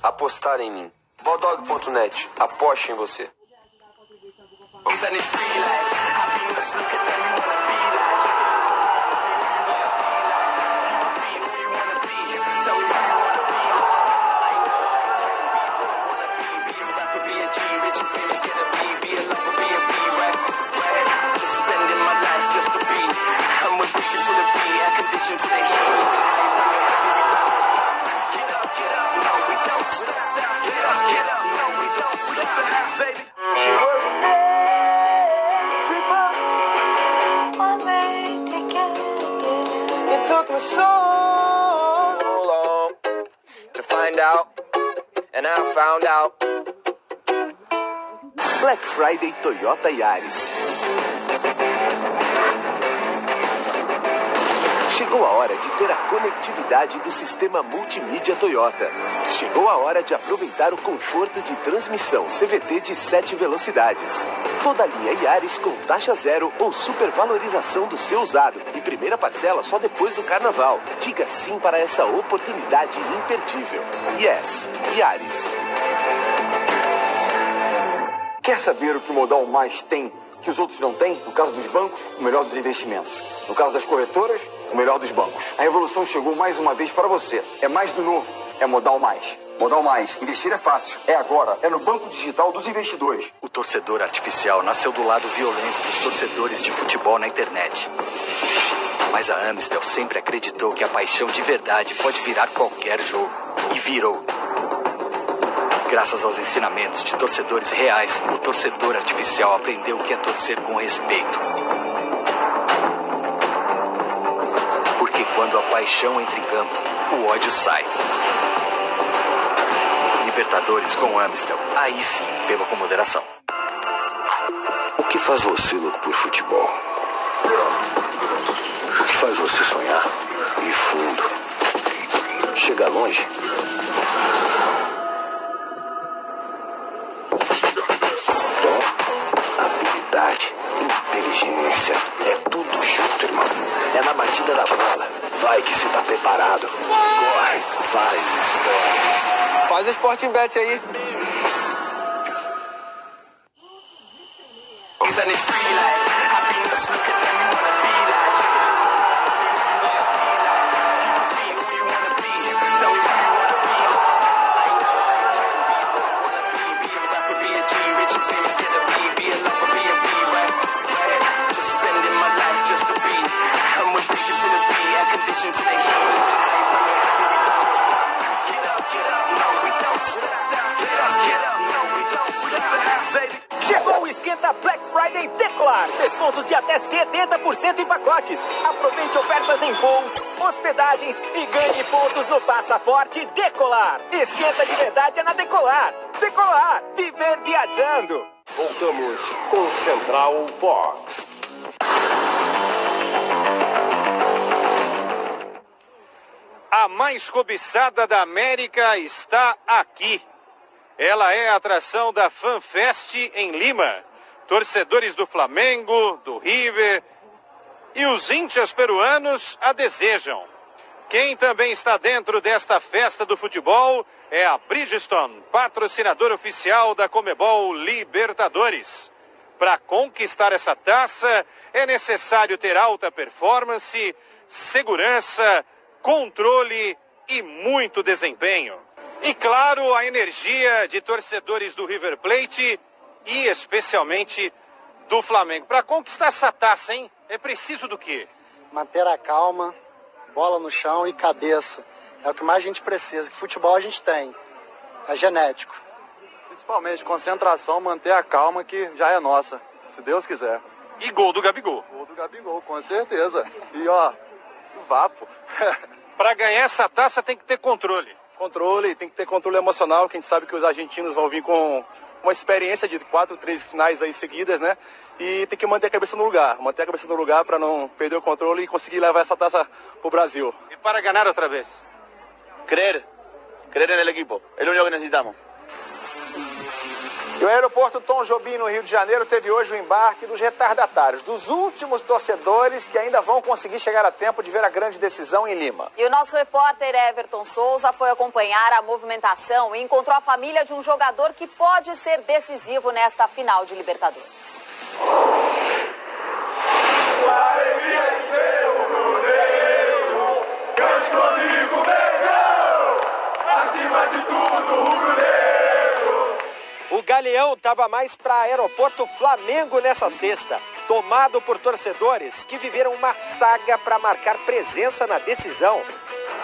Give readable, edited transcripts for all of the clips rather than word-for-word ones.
apostar em mim. Bodog.net, aposte em você. Took me so long to find out, and I found out. Black Friday Toyota Yaris. Chegou a hora de ter a conectividade do sistema multimídia Toyota. Chegou a hora de aproveitar o conforto de transmissão CVT de 7 velocidades. Toda a linha Yaris com taxa zero ou supervalorização do seu usado e primeira parcela só depois do carnaval. Diga sim para essa oportunidade imperdível. Yes, Yaris. Quer saber o que o Modal Mais tem que os outros não têm? No caso dos bancos, o melhor dos investimentos. No caso das corretoras, o melhor dos bancos. A revolução chegou mais uma vez para você. É mais do novo. É Modal Mais. Modal Mais. Investir é fácil. É agora. É no Banco Digital dos Investidores. O torcedor artificial nasceu do lado violento dos torcedores de futebol na internet. Mas a Amistel sempre acreditou que a paixão de verdade pode virar qualquer jogo. E virou. Graças aos ensinamentos de torcedores reais, o torcedor artificial aprendeu o que é torcer com respeito. Porque quando a paixão entra em campo, o ódio sai. Libertadores com Amistel. Aí sim, beba com moderação. O que faz você louco por futebol? O que faz você sonhar? Ir fundo? Chegar longe? Habilidade, inteligência, é tudo junto, irmão. É na batida da bola. Vai que você tá preparado. Corre, faz história. Faz o Sporting Bet aí. Chegou o Esquenta Black Friday Decolar. Descontos de até 70% em pacotes. Aproveite ofertas em voos, hospedagens e ganhe pontos no passaporte Decolar. Esquenta de verdade é na Decolar. Decolar, viver viajando. Voltamos com Central Fox. A mais cobiçada da América está aqui. Ela é a atração da FanFest em Lima. Torcedores do Flamengo, do River e os índios peruanos a desejam. Quem também está dentro desta festa do futebol é a Bridgestone, patrocinador oficial da Conmebol Libertadores. Para conquistar essa taça, é necessário ter alta performance, segurança, controle e muito desempenho. E claro, a energia de torcedores do River Plate e especialmente do Flamengo. Para conquistar essa taça, hein? É preciso do quê? Manter a calma, bola no chão e cabeça. É o que mais a gente precisa, que futebol a gente tem. É genético. Principalmente concentração, manter a calma que já é nossa, se Deus quiser. E gol do Gabigol. Gol do Gabigol, com certeza. E ó, vapo. Para ganhar essa taça tem que ter controle. Controle, tem que ter controle emocional, que a gente sabe que os argentinos vão vir com uma experiência de 4, 3 finais aí seguidas, né? E tem que manter a cabeça no lugar, para não perder o controle e conseguir levar essa taça pro Brasil. E para ganhar outra vez? Creer en el equipo, es lo único que necesitamos. E o aeroporto Tom Jobim, no Rio de Janeiro, teve hoje o embarque dos retardatários, dos últimos torcedores que ainda vão conseguir chegar a tempo de ver a grande decisão em Lima. E o nosso repórter Everton Souza foi acompanhar a movimentação e encontrou a família de um jogador que pode ser decisivo nesta final de Libertadores. A alegria de ser rubro-negro, cante comigo, Mengão, acima de tudo, rubro-negro. O Galeão estava mais para aeroporto Flamengo nessa sexta, tomado por torcedores que viveram uma saga para marcar presença na decisão.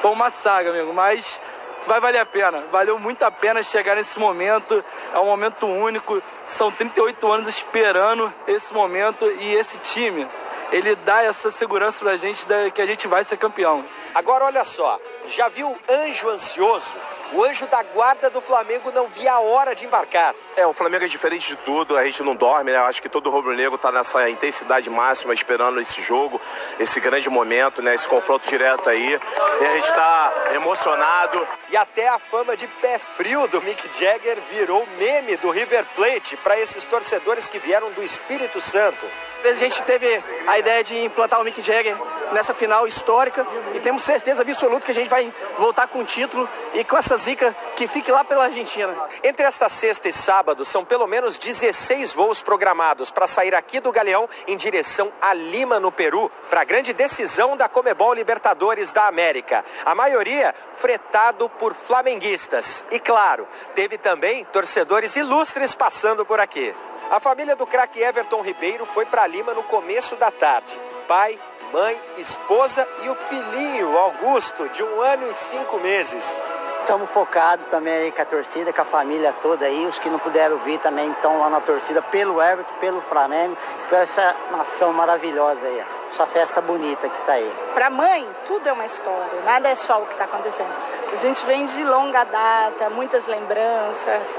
Foi uma saga, amigo, mas vai valer a pena. Valeu muito a pena chegar nesse momento. É um momento único. São 38 anos esperando esse momento e esse time, ele dá essa segurança pra gente que a gente vai ser campeão. Agora olha só, já viu o anjo ansioso? O anjo da guarda do Flamengo não via a hora de embarcar. O Flamengo é diferente de tudo, a gente não dorme, né? Eu acho que todo rubro-negro tá nessa intensidade máxima, esperando esse jogo, esse grande momento, né? Esse confronto direto aí. E a gente tá emocionado. E até a fama de pé frio do Mick Jagger virou meme do River Plate para esses torcedores que vieram do Espírito Santo. A gente teve a ideia de implantar o Mick Jagger nessa final histórica e temos certeza absoluta que a gente vai voltar com o título e com essa zica que fique lá pela Argentina. Entre esta sexta e sábado, são pelo menos 16 voos programados para sair aqui do Galeão em direção a Lima, no Peru, para a grande decisão da Conmebol Libertadores da América. A maioria fretado por flamenguistas. E claro, teve também torcedores ilustres passando por aqui. A família do craque Everton Ribeiro foi para Lima no começo da tarde. Pai, mãe, esposa e o filhinho, Augusto, de 1 ano e 5 meses. Estamos focados também aí com a torcida, com a família toda aí. Os que não puderam vir também estão lá na torcida pelo Everton, pelo Flamengo, por essa nação maravilhosa aí. Essa festa bonita que está aí. Para mãe, tudo é uma história, nada é só o que está acontecendo. A gente vem de longa data, muitas lembranças.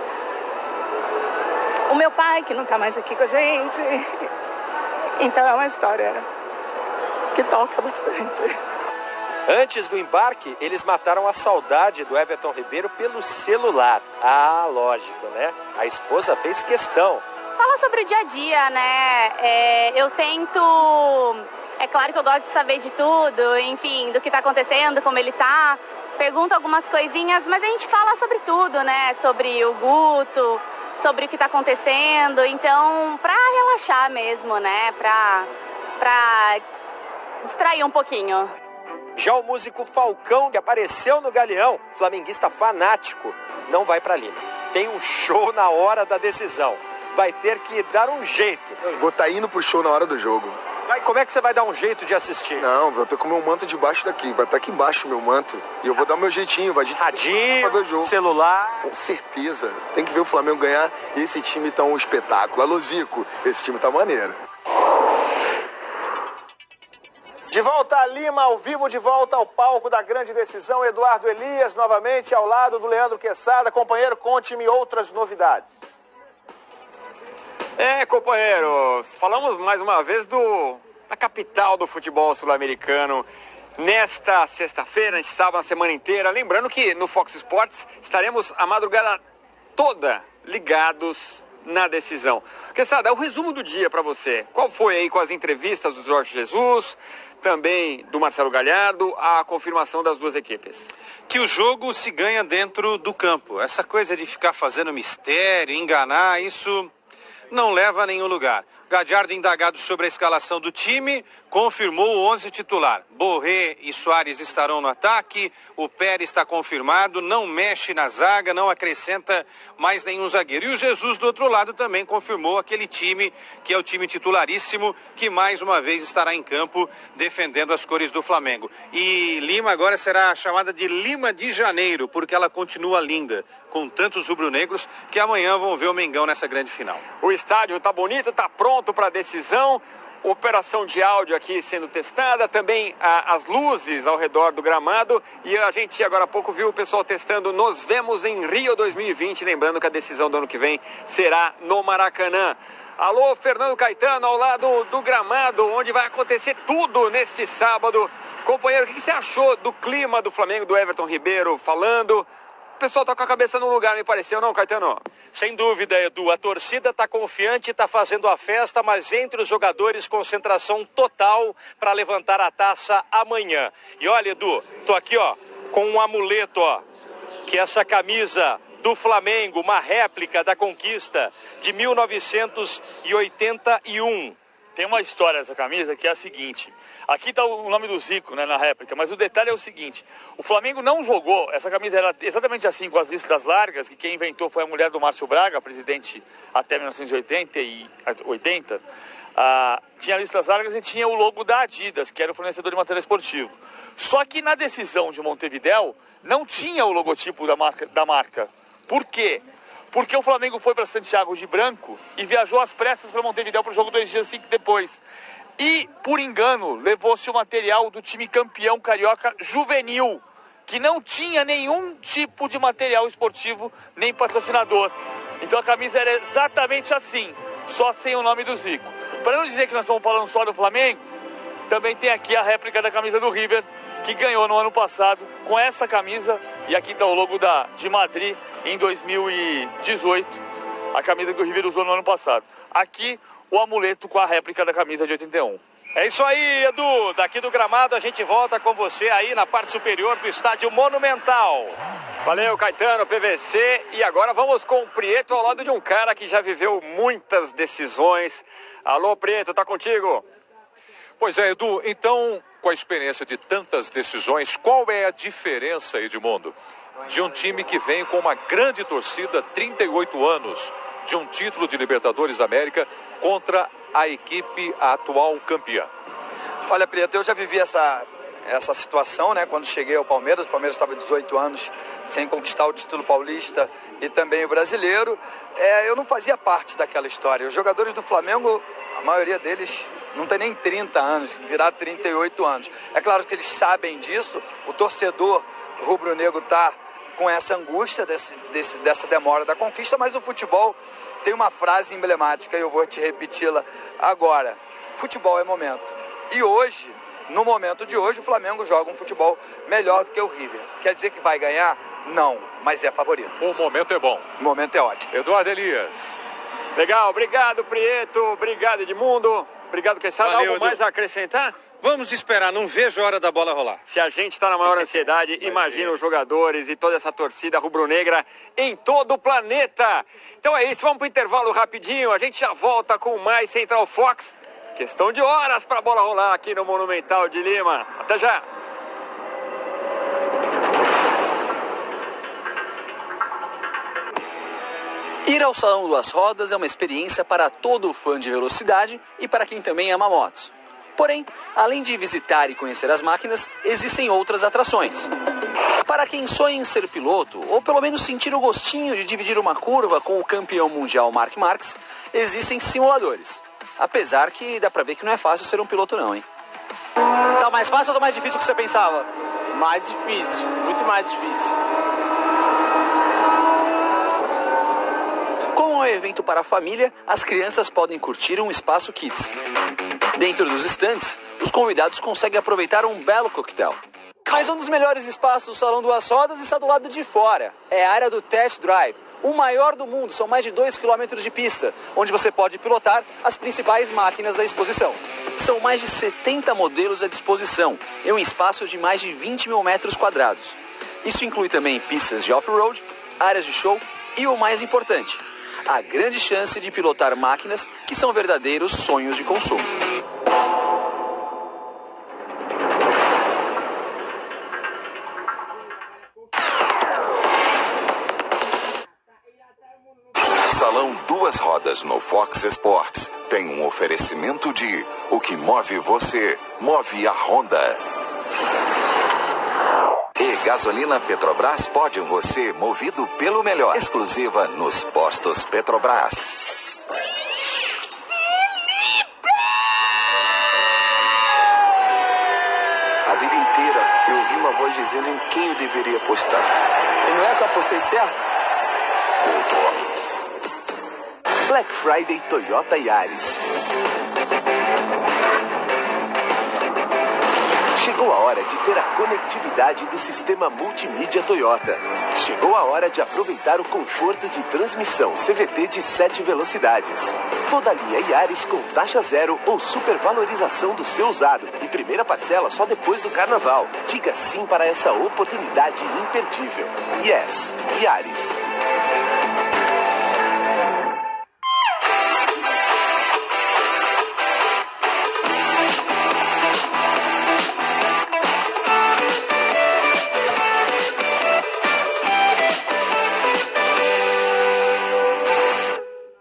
O meu pai, que não está mais aqui com a gente. Então é uma história que toca bastante. Antes do embarque, eles mataram a saudade do Everton Ribeiro pelo celular. Ah, lógico, né? A esposa fez questão. Fala sobre o dia a dia, né? Eu tento... É claro que eu gosto de saber de tudo, enfim, do que está acontecendo, como ele tá. Pergunto algumas coisinhas, mas a gente fala sobre tudo, né? Sobre o Guto, sobre o que está acontecendo. Então, para relaxar mesmo, né? Pra distrair um pouquinho. Já o músico Falcão, que apareceu no Galeão, flamenguista fanático, não vai para Lima. Tem um show na hora da decisão. Vai ter que dar um jeito. Vou estar indo pro show na hora do jogo. Como é que você vai dar um jeito de assistir? Não, vou ter com o meu manto debaixo daqui. Vai estar aqui embaixo o meu manto. E eu vou dar o meu jeitinho. Vai de radinho, ver o jogo. Celular. Com certeza. Tem que ver o Flamengo ganhar. Esse time tá um espetáculo. Alô, Zico, esse time tá maneiro. De volta a Lima, ao vivo, de volta ao palco da grande decisão, Eduardo Elias, novamente ao lado do Leandro Quesada. Companheiro, conte-me outras novidades. Companheiro, falamos mais uma vez da capital do futebol sul-americano. Nesta sexta-feira, a gente estava na semana inteira. Lembrando que no Fox Sports estaremos a madrugada toda ligados na decisão. Quesada, o resumo do dia para você. Qual foi aí com as entrevistas do Jorge Jesus, também do Marcelo Galhardo, a confirmação das duas equipes? Que o jogo se ganha dentro do campo. Essa coisa de ficar fazendo mistério, enganar, isso não leva a nenhum lugar. Galhardo, indagado sobre a escalação do time, confirmou o 11 titular. Borré e Soares estarão no ataque, o Pérez está confirmado, não mexe na zaga, não acrescenta mais nenhum zagueiro. E o Jesus, do outro lado, também confirmou aquele time que é o time titularíssimo, que mais uma vez estará em campo defendendo as cores do Flamengo. E Lima agora será chamada de Lima de Janeiro, porque ela continua linda, com tantos rubro-negros que amanhã vão ver o Mengão nessa grande final. O estádio tá bonito, tá pronto para a decisão. Operação de áudio aqui sendo testada, também as luzes ao redor do gramado, e a gente agora há pouco viu o pessoal testando Nos Vemos em Rio 2020, lembrando que a decisão do ano que vem será no Maracanã. Alô, Fernando Caetano, ao lado do gramado, onde vai acontecer tudo neste sábado. Companheiro, o que você achou do clima do Flamengo, do Everton Ribeiro falando? pessoal tá com a cabeça no lugar, me pareceu, não, Caetano? Sem dúvida, Edu. A torcida está confiante, está fazendo a festa, mas entre os jogadores, concentração total para levantar a taça amanhã. E olha, Edu, tô aqui, ó, com um amuleto, ó, que é essa camisa do Flamengo, uma réplica da conquista de 1981. Tem uma história dessa camisa que é a seguinte. Aqui está o nome do Zico, né, na réplica, mas o detalhe é o seguinte. O Flamengo não jogou, essa camisa era exatamente assim, com as listas largas, que quem inventou foi a mulher do Márcio Braga, presidente até 1980. Tinha listas largas e tinha o logo da Adidas, que era o fornecedor de material esportivo. Só que na decisão de Montevidéu não tinha o logotipo da marca. Por quê? Porque o Flamengo foi para Santiago de branco e viajou às pressas para Montevidéu para o jogo 2 dias depois. E, por engano, levou-se o material do time campeão carioca juvenil, que não tinha nenhum tipo de material esportivo nem patrocinador. Então a camisa era exatamente assim, só sem o nome do Zico. Para não dizer que nós estamos falando só do Flamengo, também tem aqui a réplica da camisa do River, que ganhou no ano passado com essa camisa. E aqui está o logo de Madrid em 2018, a camisa que o River usou no ano passado. Aqui o amuleto com a réplica da camisa de 81. É isso aí, Edu. Daqui do gramado a gente volta com você aí na parte superior do estádio Monumental. Valeu, Caetano, PVC. E agora vamos com o Prieto ao lado de um cara que já viveu muitas decisões. Alô, Prieto, tá contigo? Pois é, Edu. Então, com a experiência de tantas decisões, qual é a diferença, Edmundo, de um time que vem com uma grande torcida, 38 anos, de um título de Libertadores da América contra a equipe atual campeã? Olha, Prieto, eu já vivi essa situação, né? Quando cheguei ao Palmeiras, o Palmeiras estava 18 anos sem conquistar o título paulista e também o brasileiro. Eu não fazia parte daquela história. Os jogadores do Flamengo, a maioria deles não tem nem 30 anos, virar 38 anos. É claro que eles sabem disso, o torcedor rubro-negro está com essa angústia dessa demora da conquista, mas o futebol tem uma frase emblemática e eu vou te repeti-la agora. Futebol é momento. E hoje, no momento de hoje, o Flamengo joga um futebol melhor do que o River. Quer dizer que vai ganhar? Não, mas é favorito. O momento é bom. O momento é ótimo. Eduardo Elias. Legal, obrigado, Prieto. Obrigado, Edmundo. Obrigado, quem sabe. Algo mais a acrescentar? Vamos esperar, não vejo a hora da bola rolar. Se a gente está na maior ansiedade, imagina os jogadores e toda essa torcida rubro-negra em todo o planeta. Então é isso, vamos para o intervalo rapidinho. A gente já volta com mais Central Fox. Questão de horas para a bola rolar aqui no Monumental de Lima. Até já. Ir ao Salão das Rodas é uma experiência para todo fã de velocidade e para quem também ama motos. Porém, além de visitar e conhecer as máquinas, existem outras atrações. Para quem sonha em ser piloto, ou pelo menos sentir o gostinho de dividir uma curva com o campeão mundial Marc Marquez, existem simuladores. Apesar que dá pra ver que não é fácil ser um piloto não, hein? Tá mais fácil ou tá mais difícil do que você pensava? Mais difícil, muito mais difícil. Como é um evento para a família, as crianças podem curtir um espaço kids. Dentro dos estantes, os convidados conseguem aproveitar um belo coquetel. Mas um dos melhores espaços do Salão das Rodas está do lado de fora. É a área do Test Drive, o maior do mundo. São mais de 2 km de pista, onde você pode pilotar as principais máquinas da exposição. São mais de 70 modelos à disposição, em um espaço de mais de 20 mil metros quadrados. Isso inclui também pistas de off-road, áreas de show e o mais importante, a grande chance de pilotar máquinas que são verdadeiros sonhos de consumo. Salão Duas Rodas no Fox Sports tem um oferecimento de o que move você, move a Honda. E gasolina Petrobras pode você, movido pelo melhor. Exclusiva nos postos Petrobras. A vida inteira eu ouvi uma voz dizendo em quem eu deveria apostar. E não é que eu apostei certo? Black Friday Toyota Yaris. Chegou a hora de ter a conectividade do sistema multimídia Toyota. Chegou a hora de aproveitar o conforto de transmissão CVT de 7 velocidades. Toda linha Yaris com taxa zero ou supervalorização do seu usado. E primeira parcela só depois do carnaval. Diga sim para essa oportunidade imperdível. Yes, Yaris.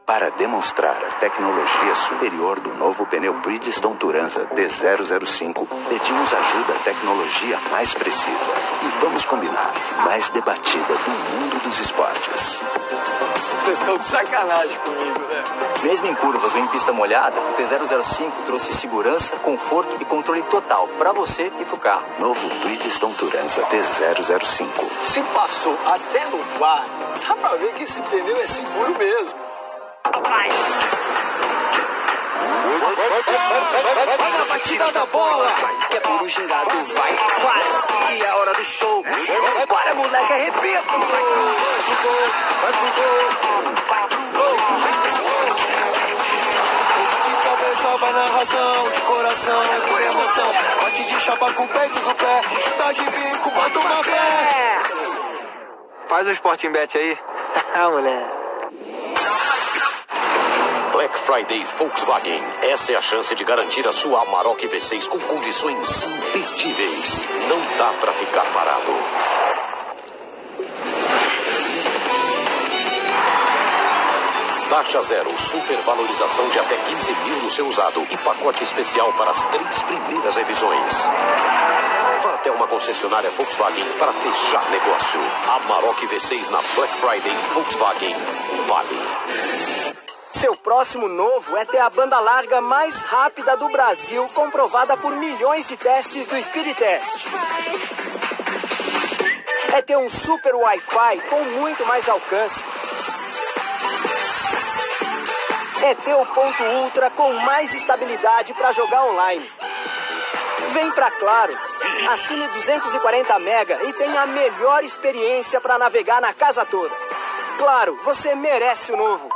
Para demonstrar a tecnologia superior do novo pneu Bridgestone Turanza T005, pedimos ajuda à tecnologia mais precisa e vamos combinar, mais debatida do mundo dos esportes. Vocês estão de sacanagem comigo, né? Mesmo em curvas ou em pista molhada, o T005 trouxe segurança, conforto e controle total para você e para o carro. Novo Bridgestone Turanza T005. Se passou até no VAR, dá pra ver que esse pneu é seguro mesmo. Vai na batida da bola. É puro gingado, vai, faz. E é hora do show. Bora, moleque, arrepia. Vai pro gol, vai pro gol. De cabeça vai na razão, de coração é por emoção. Bate de chapa com o peito do pé, chuta de bico, bota uma fé. Faz o Sporting Bet aí. Moleque. Black Friday Volkswagen. Essa é a chance de garantir a sua Amarok V6 com condições imperdíveis. Não dá pra ficar parado. Taxa zero, supervalorização de até 15 mil no seu usado e pacote especial para as 3 primeiras revisões. Vá até uma concessionária Volkswagen para fechar negócio. Amarok V6 na Black Friday Volkswagen. Vale. Seu próximo novo é ter a banda larga mais rápida do Brasil, comprovada por milhões de testes do Speed Test. É ter um super Wi-Fi com muito mais alcance. É ter o ponto ultra com mais estabilidade para jogar online. Vem pra Claro, assine 240 mega e tenha a melhor experiência para navegar na casa toda. Claro, você merece o novo.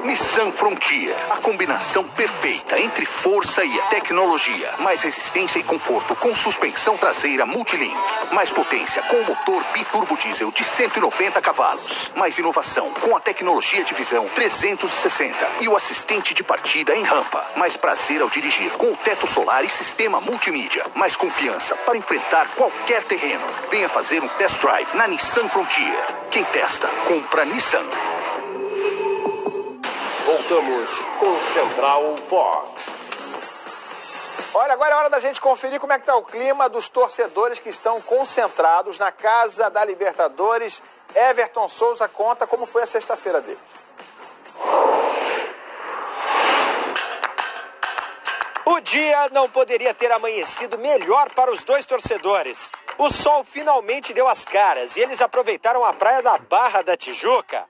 Nissan Frontier, a combinação perfeita entre força e tecnologia. Mais resistência e conforto com suspensão traseira Multilink. Mais potência com motor biturbo diesel de 190 cavalos. Mais inovação com a tecnologia de visão 360 e o assistente de partida em rampa. Mais prazer ao dirigir com o teto solar e sistema multimídia. Mais confiança para enfrentar qualquer terreno. Venha fazer um test drive na Nissan Frontier. Quem testa, compra Nissan. Voltamos com Central Fox. Olha, agora é hora da gente conferir como é que está o clima dos torcedores que estão concentrados na Casa da Libertadores. Everton Souza conta como foi a sexta-feira dele. O dia não poderia ter amanhecido melhor para os dois torcedores. O sol finalmente deu as caras e eles aproveitaram a praia da Barra da Tijuca.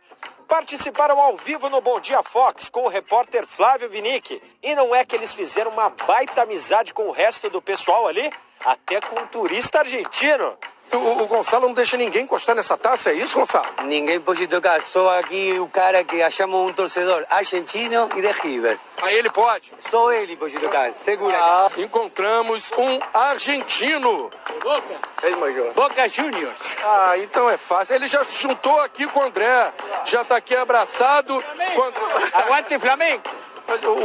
Participaram ao vivo no Bom Dia Fox com o repórter Flávio Vinick. E não é que eles fizeram uma baita amizade com o resto do pessoal ali? Até com um turista argentino. O Gonçalo não deixa ninguém encostar nessa taça, é isso, Gonçalo? Ninguém pode tocar, só aqui o cara que achamos um torcedor argentino e de River. Aí ele pode? Só ele pode tocar, segura. Encontramos um argentino. Boca. Boca Juniors. Ah, então é fácil. Ele já se juntou aqui com o André, já tá aqui abraçado. Aguante Flamengo.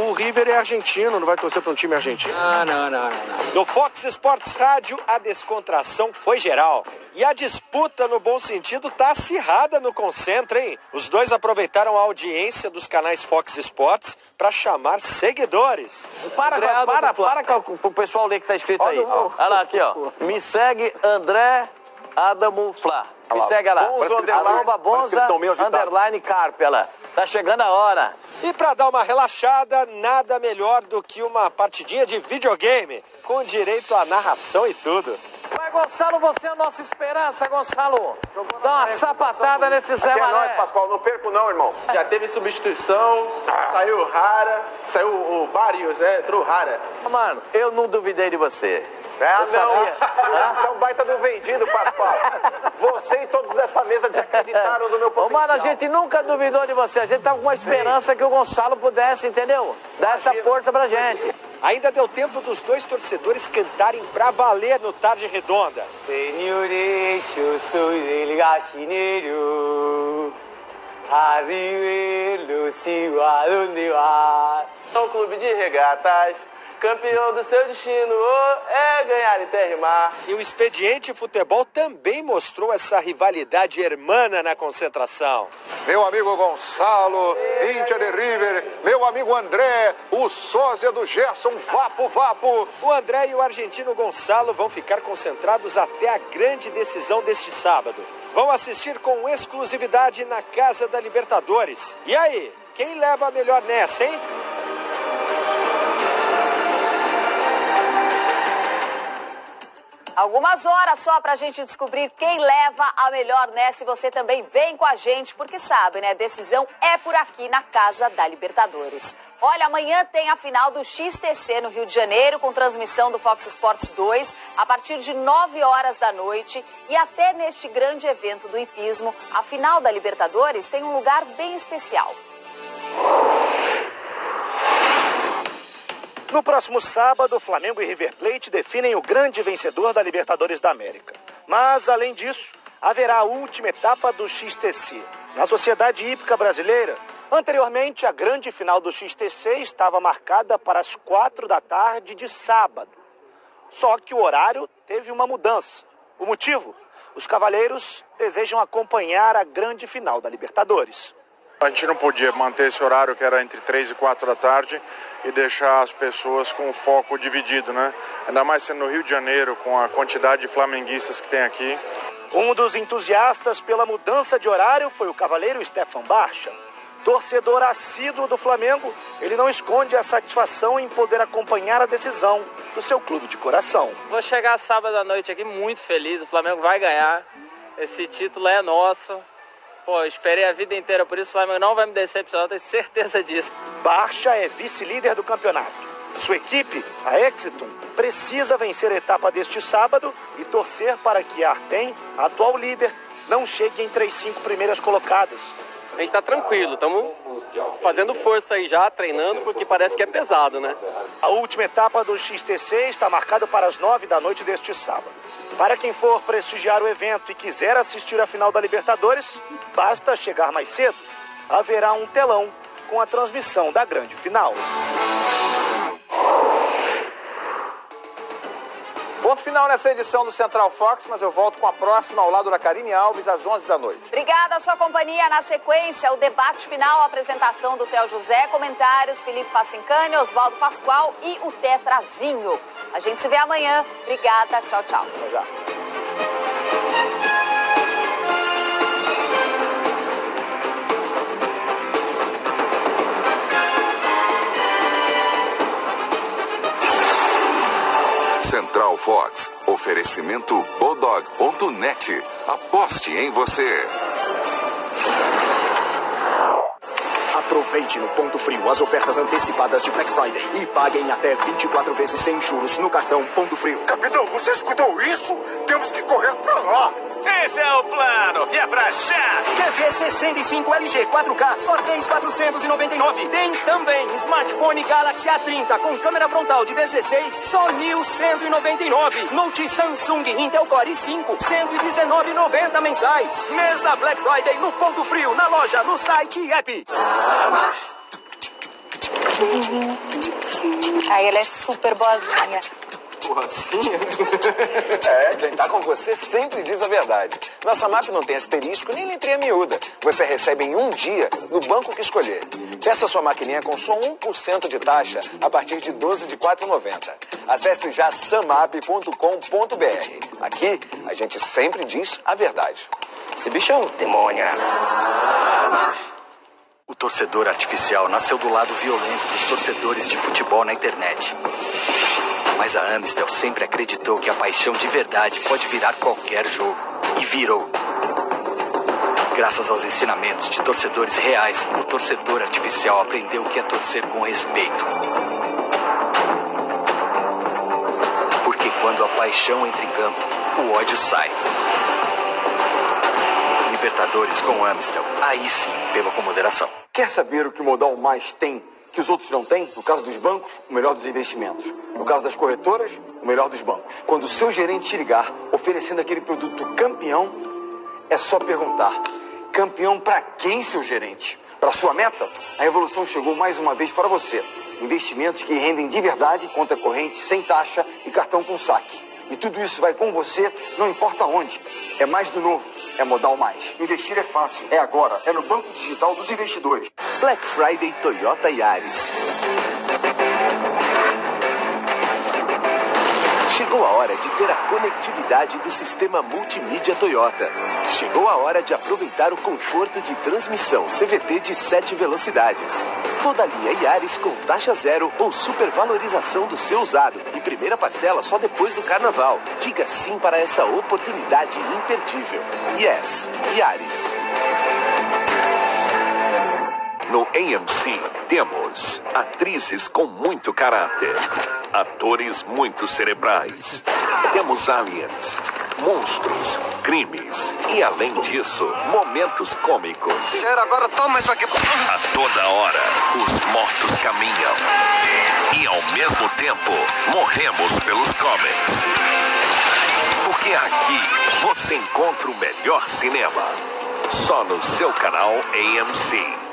O River é argentino, não vai torcer para um time argentino? Não. No Fox Sports Rádio, a descontração foi geral. E a disputa, no bom sentido, tá acirrada no Concentra, hein? Os dois aproveitaram a audiência dos canais Fox Sports para chamar seguidores. Para com o pessoal ler que tá escrito aí. Olha lá, aqui, ó. Me segue André Adamo Flá. Me segue lá. Bonza, underline Carpe, olha lá. Tá chegando a hora. E para dar uma relaxada, nada melhor do que uma partidinha de videogame, com direito à narração e tudo. Vai, Gonçalo, você é a nossa esperança, Gonçalo. Dá uma sapatada nesse Zé Mané. É nóis, Pascoal, não perco não, irmão. Já teve substituição, saiu Rara, saiu o Barrios, né? Entrou Rara. Mano, eu não duvidei de você. não. Você é um baita do vendido, Pascoal. Você e todos dessa mesa desacreditaram do meu potencial. Mano, a gente nunca duvidou de você. A gente tava com uma esperança que o Gonçalo pudesse, entendeu? Dar essa força pra gente. Ainda deu tempo dos dois torcedores cantarem pra valer no Tarde Redonda. Senhores, eu sou ele gachineiro. Arriba, sigo aonde vai. São clube de regatas, campeão do seu destino é ganhar em terra e mar. E o Expediente Futebol também mostrou essa rivalidade hermana na concentração. Meu amigo Gonçalo, Índia de River, meu amigo André, o sósia do Gerson, vapo. O André e o argentino Gonçalo vão ficar concentrados até a grande decisão deste sábado. Vão assistir com exclusividade na Casa da Libertadores. E aí, quem leva a melhor nessa, hein? Algumas horas só pra gente descobrir quem leva a melhor nessa. E você também vem com a gente, porque sabe, né? Decisão é por aqui na Casa da Libertadores. Olha, amanhã tem a final do XTC no Rio de Janeiro, com transmissão do Fox Sports 2, a partir de 9 horas da noite. E até neste grande evento do hipismo, a final da Libertadores tem um lugar bem especial. No próximo sábado, Flamengo e River Plate definem o grande vencedor da Libertadores da América. Mas, além disso, haverá a última etapa do XTC. Na Sociedade Hípica Brasileira, anteriormente, a grande final do XTC estava marcada para as 4 da tarde de sábado. Só que o horário teve uma mudança. O motivo? Os cavaleiros desejam acompanhar a grande final da Libertadores. A gente não podia manter esse horário que era entre 3 e 4 da tarde e deixar as pessoas com o foco dividido, né? Ainda mais sendo no Rio de Janeiro, com a quantidade de flamenguistas que tem aqui. Um dos entusiastas pela mudança de horário foi o cavaleiro Stefan Barcha. Torcedor assíduo do Flamengo, ele não esconde a satisfação em poder acompanhar a decisão do seu clube de coração. Vou chegar sábado à noite aqui muito feliz, o Flamengo vai ganhar, esse título é nosso. Pô, esperei a vida inteira, por isso o Flamengo não vai me decepcionar, tenho certeza disso. Barcha é vice-líder do campeonato. Sua equipe, a Exitum, precisa vencer a etapa deste sábado e torcer para que a Artem, a atual líder, não chegue entre as 5 primeiras colocadas. A gente tá tranquilo, estamos fazendo força aí já, treinando, porque parece que é pesado, né? A última etapa do XTC está marcada para as 9 da noite deste sábado. Para quem for prestigiar o evento e quiser assistir a final da Libertadores, basta chegar mais cedo. Haverá um telão com a transmissão da grande final. Ponto final nessa edição do Central Fox, mas eu volto com a próxima ao lado da Karine Alves às 11 da noite. Obrigada a sua companhia. Na sequência, o debate final, a apresentação do Theo José, comentários Felipe Facincani, Oswaldo Pascoal e o Tetrazinho. A gente se vê amanhã. Obrigada. Tchau, tchau. Até já. Central Fox, oferecimento Bodog.net. Aposte em você. Aproveite no Ponto Frio as ofertas antecipadas de Black Friday e pague em até 24 vezes sem juros no cartão Ponto Frio. Capitão, você escutou isso? Temos que correr pra lá. Esse é o plano, e é pra já! TV 65 LG 4K, só 3.499. Tem também smartphone Galaxy A30 com câmera frontal de 16, só 1.199. Note Samsung Intel Core i5, 119,90 mensais. Mês da Black Friday no Ponto Frio, na loja, no site e app. Ai, ela é super boazinha. Boazinha? Quem tá com você sempre diz a verdade. Nossa MAP não tem asterisco nem letrinha miúda. Você recebe em um dia no banco que escolher. Peça sua maquininha com só 1% de taxa a partir de 12 de R$ 4,90. Acesse já samap.com.br. Aqui, a gente sempre diz a verdade. Esse bicho é um demônio. O torcedor artificial nasceu do lado violento dos torcedores de futebol na internet. Mas a Amistel sempre acreditou que a paixão de verdade pode virar qualquer jogo. E virou. Graças aos ensinamentos de torcedores reais, o torcedor artificial aprendeu o que é torcer com respeito. Porque quando a a paixão entra em campo, o ódio sai. Libertadores com Amstel. Aí sim, beba com moderação. Quer saber o que o Modal Mais tem que os outros não têm? No caso dos bancos, o melhor dos investimentos. No caso das corretoras, o melhor dos bancos. Quando o seu gerente te ligar oferecendo aquele produto campeão, é só perguntar: campeão para quem, seu gerente? Para sua meta? A revolução chegou mais uma vez para você. Investimentos que rendem de verdade, conta corrente, sem taxa e cartão com saque. E tudo isso vai com você, não importa onde. É mais do novo. É Modal Mais. Investir é fácil. É agora. É no Banco Digital dos Investidores. Black Friday Toyota Yaris. Chegou a hora de ter a conectividade do sistema multimídia Toyota. Chegou a hora de aproveitar o conforto de transmissão CVT de 7 velocidades. Toda a linha Yaris com taxa zero ou supervalorização do seu usado. E primeira parcela só depois do carnaval. Diga sim para essa oportunidade imperdível. Yes, Yaris. No AMC temos atrizes com muito caráter, atores muito cerebrais. Temos aliens, monstros, crimes e, além disso, momentos cômicos. Cheiro, agora toma isso aqui. A toda hora, os mortos caminham. E, ao mesmo tempo, morremos pelos comics. Porque aqui você encontra o melhor cinema. Só no seu canal AMC.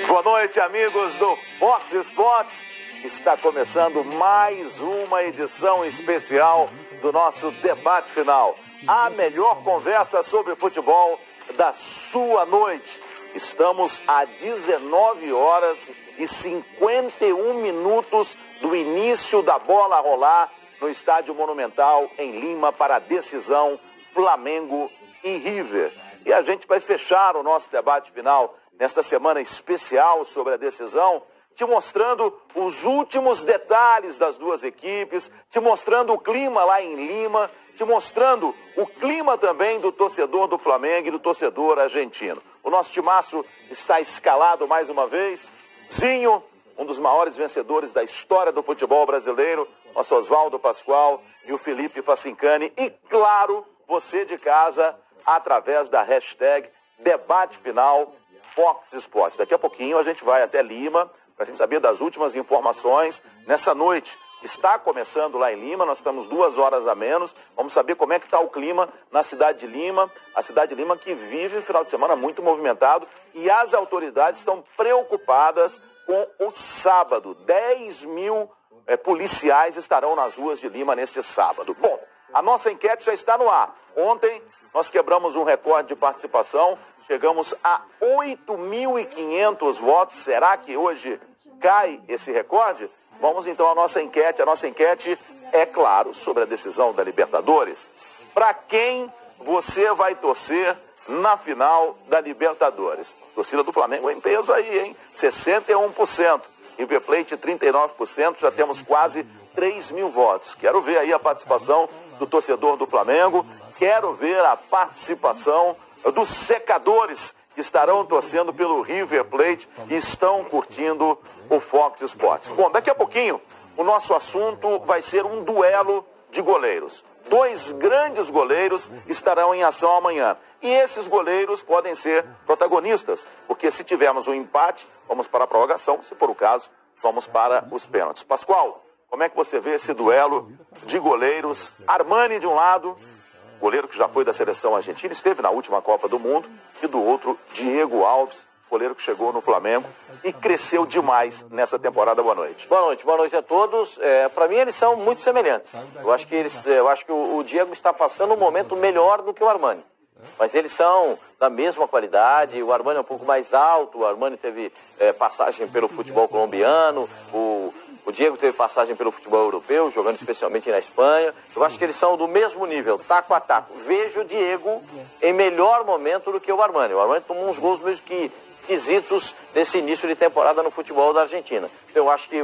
Boa noite, amigos do Fox Sports. Está começando mais uma edição especial do nosso debate final. A melhor conversa sobre futebol da sua noite. Estamos a 19 horas e 51 minutos do início da bola rolar no Estádio Monumental em Lima para a decisão Flamengo e River. E a gente vai fechar o nosso debate final nesta semana especial sobre a decisão, te mostrando os últimos detalhes das duas equipes, te mostrando o clima lá em Lima, te mostrando o clima também do torcedor do Flamengo e do torcedor argentino. O nosso timaço está escalado mais uma vez. Zinho, um dos maiores vencedores da história do futebol brasileiro, nosso Oswaldo Pascoal e o Felipe Facincani. E, claro, você de casa, através da hashtag Debate Final Fox Sports. Daqui a pouquinho a gente vai até Lima para a gente saber das últimas informações. Nessa noite está começando lá em Lima, nós estamos 2 horas a menos. Vamos saber como é que está o clima na cidade de Lima. A cidade de Lima que vive um final de semana muito movimentado e as autoridades estão preocupadas com o sábado. 10 mil policiais estarão nas ruas de Lima neste sábado. Bom, a nossa enquete já está no ar. Ontem nós quebramos um recorde de participação, chegamos a 8.500 votos. Será que hoje cai esse recorde? Vamos então à nossa enquete. A nossa enquete é, claro, sobre a decisão da Libertadores. Para quem você vai torcer na final da Libertadores? Torcida do Flamengo em peso aí, hein? 61%. River Plate 39%, já temos quase 3 mil votos. Quero ver aí a participação do torcedor do Flamengo. Quero ver a participação dos secadores que estarão torcendo pelo River Plate e estão curtindo o Fox Sports. Bom, daqui a pouquinho o nosso assunto vai ser um duelo de goleiros. 2 grandes goleiros estarão em ação amanhã. E esses goleiros podem ser protagonistas, porque se tivermos um empate, vamos para a prorrogação, se for o caso, vamos para os pênaltis. Pascoal, como é que você vê esse duelo de goleiros? Armani de um lado, goleiro que já foi da seleção argentina, esteve na última Copa do Mundo, e do outro, Diego Alves, goleiro que chegou no Flamengo e cresceu demais nessa temporada. Boa noite. Boa noite a todos. Para mim eles são muito semelhantes. Eu acho que o Diego está passando um momento melhor do que o Armani. Mas eles são da mesma qualidade. O Armani é um pouco mais alto. O Armani teve passagem pelo futebol colombiano. O Diego teve passagem pelo futebol europeu, jogando especialmente na Espanha. Eu acho que eles são do mesmo nível, taco a taco. Vejo o Diego em melhor momento do que o Armani. O Armani tomou uns gols meio que esquisitos nesse início de temporada no futebol da Argentina. Eu acho que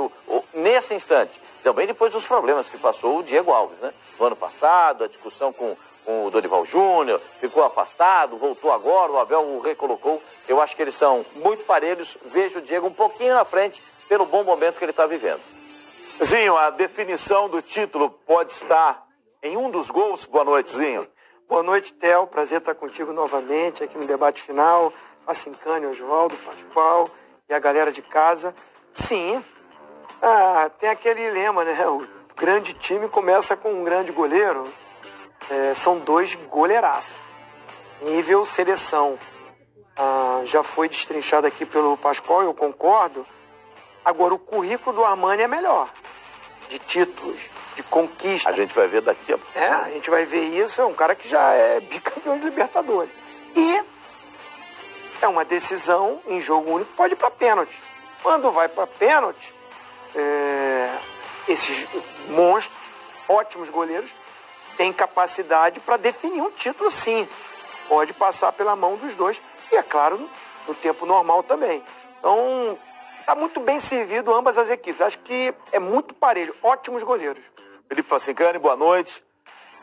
nesse instante, também depois dos problemas que passou o Diego Alves, né? No ano passado, a discussão com o Dorival Júnior, ficou afastado, voltou agora, o Abel o recolocou. Eu acho que eles são muito parelhos. Vejo o Diego um pouquinho na frente pelo bom momento que ele está vivendo. Zinho, a definição do título pode estar em um dos gols. Boa noite, Zinho. Boa noite, Theo. Prazer estar contigo novamente aqui no debate final. Facincani, Oswaldo, Pascoal e a galera de casa. Sim, tem aquele lema, né? O grande time começa com um grande goleiro. São 2 goleiraços. Nível seleção. Já foi destrinchado aqui pelo Pascoal, eu concordo. Agora, o currículo do Armani é melhor. De títulos, de conquista. A gente vai ver daqui a pouco. A gente vai ver isso. É um cara que já é bicampeão de Libertadores. E é uma decisão em jogo único, pode ir para pênalti. Quando vai para pênalti, esses monstros, ótimos goleiros, têm capacidade para definir um título, sim. Pode passar pela mão dos dois. E, é claro, no tempo normal também. Então, está muito bem servido ambas as equipes. Acho que é muito parelho. Ótimos goleiros. Felipe Facincani, boa noite.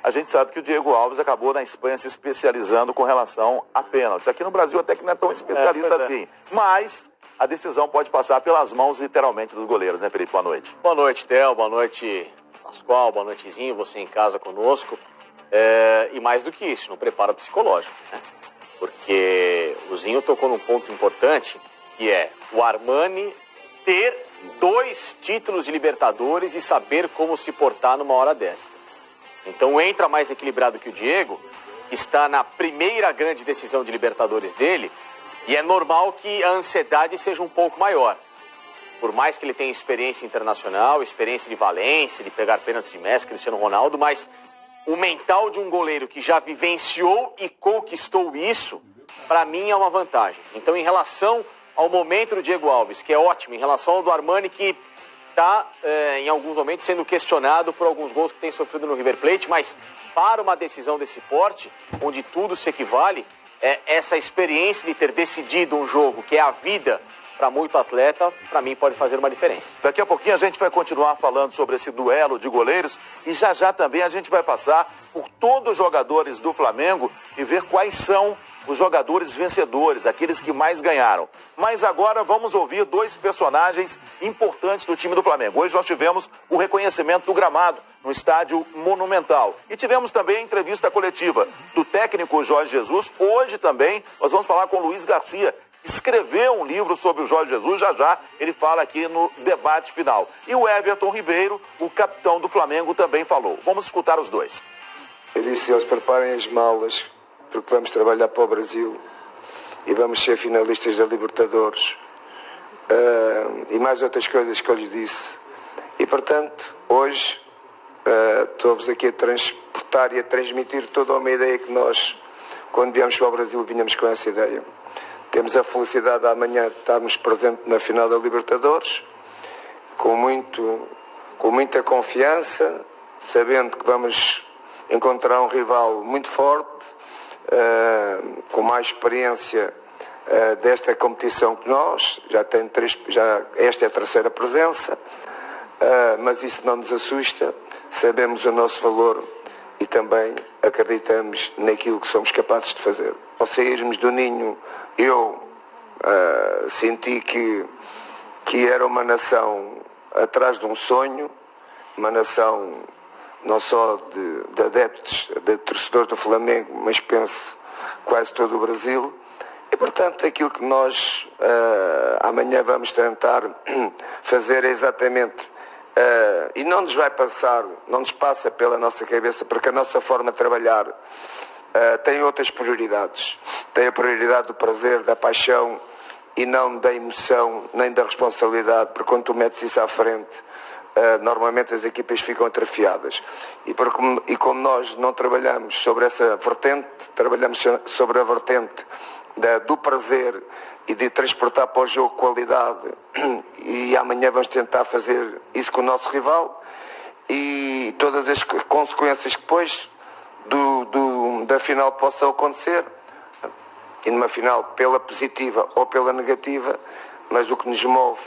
A gente sabe que o Diego Alves acabou na Espanha se especializando com relação a pênaltis. Aqui no Brasil até que não é tão especialista assim. Mas a decisão pode passar pelas mãos, literalmente, dos goleiros, né, Felipe? Boa noite. Boa noite, Theo. Boa noite, Pascoal. Boa noitezinho. Você em casa conosco. E mais do que isso, no preparo psicológico, né? Porque o Zinho tocou num ponto importante, que é o Armani ter 2 títulos de Libertadores e saber como se portar numa hora dessa. Então entra mais equilibrado que o Diego, que está na primeira grande decisão de Libertadores dele, e é normal que a ansiedade seja um pouco maior. Por mais que ele tenha experiência internacional, experiência de Valência, de pegar pênaltis de Messi, Cristiano Ronaldo, mas o mental de um goleiro que já vivenciou e conquistou isso, para mim é uma vantagem. Então, em relação ao momento do Diego Alves, que é ótimo, em relação ao do Armani, que está, em alguns momentos, sendo questionado por alguns gols que tem sofrido no River Plate, mas para uma decisão desse porte, onde tudo se equivale, essa experiência de ter decidido um jogo, que é a vida para muito atleta, para mim pode fazer uma diferença. Daqui a pouquinho a gente vai continuar falando sobre esse duelo de goleiros e já também a gente vai passar por todos os jogadores do Flamengo e ver quais são os jogadores vencedores, aqueles que mais ganharam. Mas agora vamos ouvir 2 personagens importantes do time do Flamengo. Hoje nós tivemos o reconhecimento do gramado no estádio Monumental. E tivemos também a entrevista coletiva do técnico Jorge Jesus. Hoje também nós vamos falar com o Luiz Garcia, que escreveu um livro sobre o Jorge Jesus. Já ele fala aqui no debate final. E o Everton Ribeiro, o capitão do Flamengo, também falou. Vamos escutar os 2. Eu disse, eles preparem as malas, porque vamos trabalhar para o Brasil e vamos ser finalistas da Libertadores e mais outras coisas que eu lhes disse. E, portanto, hoje estou-vos aqui a transportar e a transmitir toda uma ideia que nós, quando viemos para o Brasil, vinhamos com essa ideia. Temos a felicidade de amanhã estarmos presentes na final da Libertadores, com muita confiança, sabendo que vamos encontrar um rival muito forte, com mais experiência desta competição que nós, esta é a 3ª presença, mas isso não nos assusta, sabemos o nosso valor e também acreditamos naquilo que somos capazes de fazer. ao sairmos do ninho, eu senti que era uma nação atrás de um sonho, uma nação não só de adeptos, de torcedores do Flamengo, mas penso quase todo o Brasil. E, portanto, aquilo que nós amanhã vamos tentar fazer é exatamente, e não nos vai passar, não nos passa pela nossa cabeça, porque a nossa forma de trabalhar tem outras prioridades. Tem a prioridade do prazer, da paixão e não da emoção, nem da responsabilidade, porque quando tu metes isso à frente, normalmente as equipas ficam atrofiadas. E como nós não trabalhamos sobre essa vertente, trabalhamos sobre a vertente do prazer e de transportar para o jogo qualidade, e amanhã vamos tentar fazer isso com o nosso rival, e todas as consequências que depois da final possam acontecer, e numa final pela positiva ou pela negativa, mas o que nos move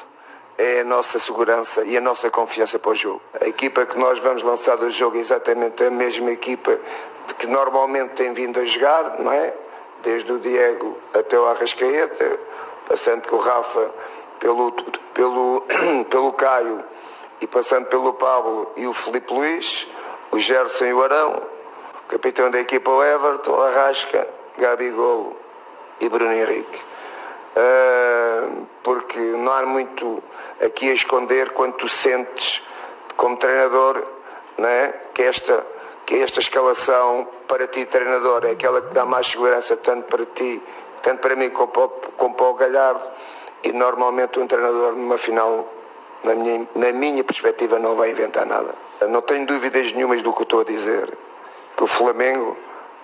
é a nossa segurança e a nossa confiança para o jogo. A equipa que nós vamos lançar do jogo é exatamente a mesma equipa que normalmente tem vindo a jogar, não é? Desde o Diego até o Arrascaeta, passando com o Rafa, pelo Caio, e passando pelo Pablo e o Filipe Luís, o Gerson e o Arão, o capitão da equipa o Everton, Arrasca, Gabigol e Bruno Henrique. Porque não há muito aqui a esconder quando tu sentes como treinador, não é? que esta escalação para ti, treinador, é aquela que dá mais segurança tanto para ti, tanto para mim como para o Galhardo, e normalmente um treinador numa final, na minha perspectiva, não vai inventar nada. Não tenho dúvidas nenhumas do que eu estou a dizer, que o Flamengo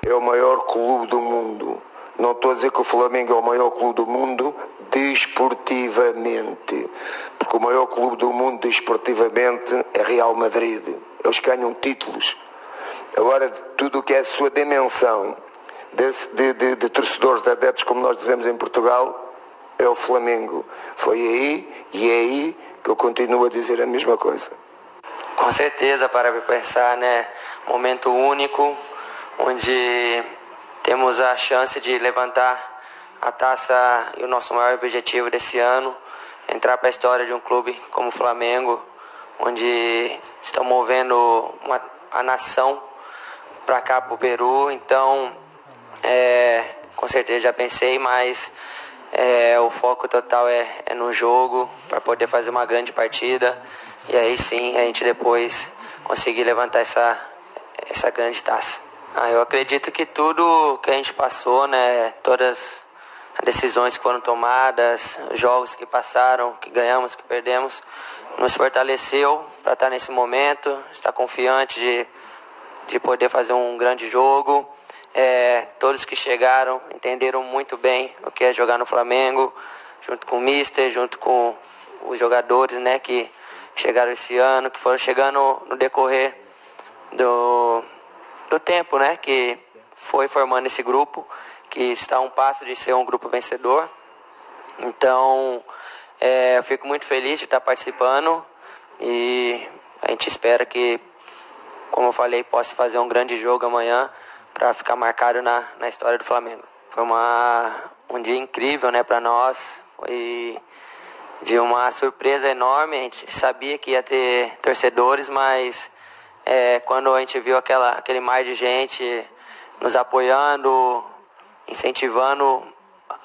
é o maior clube do mundo. Não estou a dizer que o Flamengo é o maior clube do mundo desportivamente, porque o maior clube do mundo desportivamente é Real Madrid. Eles ganham títulos. Agora, tudo o que é a sua dimensão de torcedores, de adeptos, como nós dizemos em Portugal, é o Flamengo. Foi aí e é aí que eu continuo a dizer a mesma coisa. Com certeza, para pensar, né? Momento único, onde temos a chance de levantar a taça e o nosso maior objetivo desse ano, entrar para a história de um clube como o Flamengo, onde estão movendo a nação para cá, para o Peru. Então, com certeza já pensei, mas o foco total é no jogo, para poder fazer uma grande partida, e aí sim a gente depois conseguir levantar essa grande taça. Eu acredito que tudo que a gente passou, né, todas as decisões que foram tomadas, os jogos que passaram, que ganhamos, que perdemos, nos fortaleceu para estar nesse momento, estar confiante de poder fazer um grande jogo. Todos que chegaram entenderam muito bem o que é jogar no Flamengo, junto com o Mister, junto com os jogadores, né, que chegaram esse ano, que foram chegando no decorrer do tempo, né, que foi formando esse grupo, que está a um passo de ser um grupo vencedor. Então, eu fico muito feliz de estar participando, e a gente espera que, como eu falei, possa fazer um grande jogo amanhã para ficar marcado na história do Flamengo. Foi um dia incrível, né, para nós, foi de uma surpresa enorme. A gente sabia que ia ter torcedores, mas quando a gente viu aquele mar de gente nos apoiando, incentivando,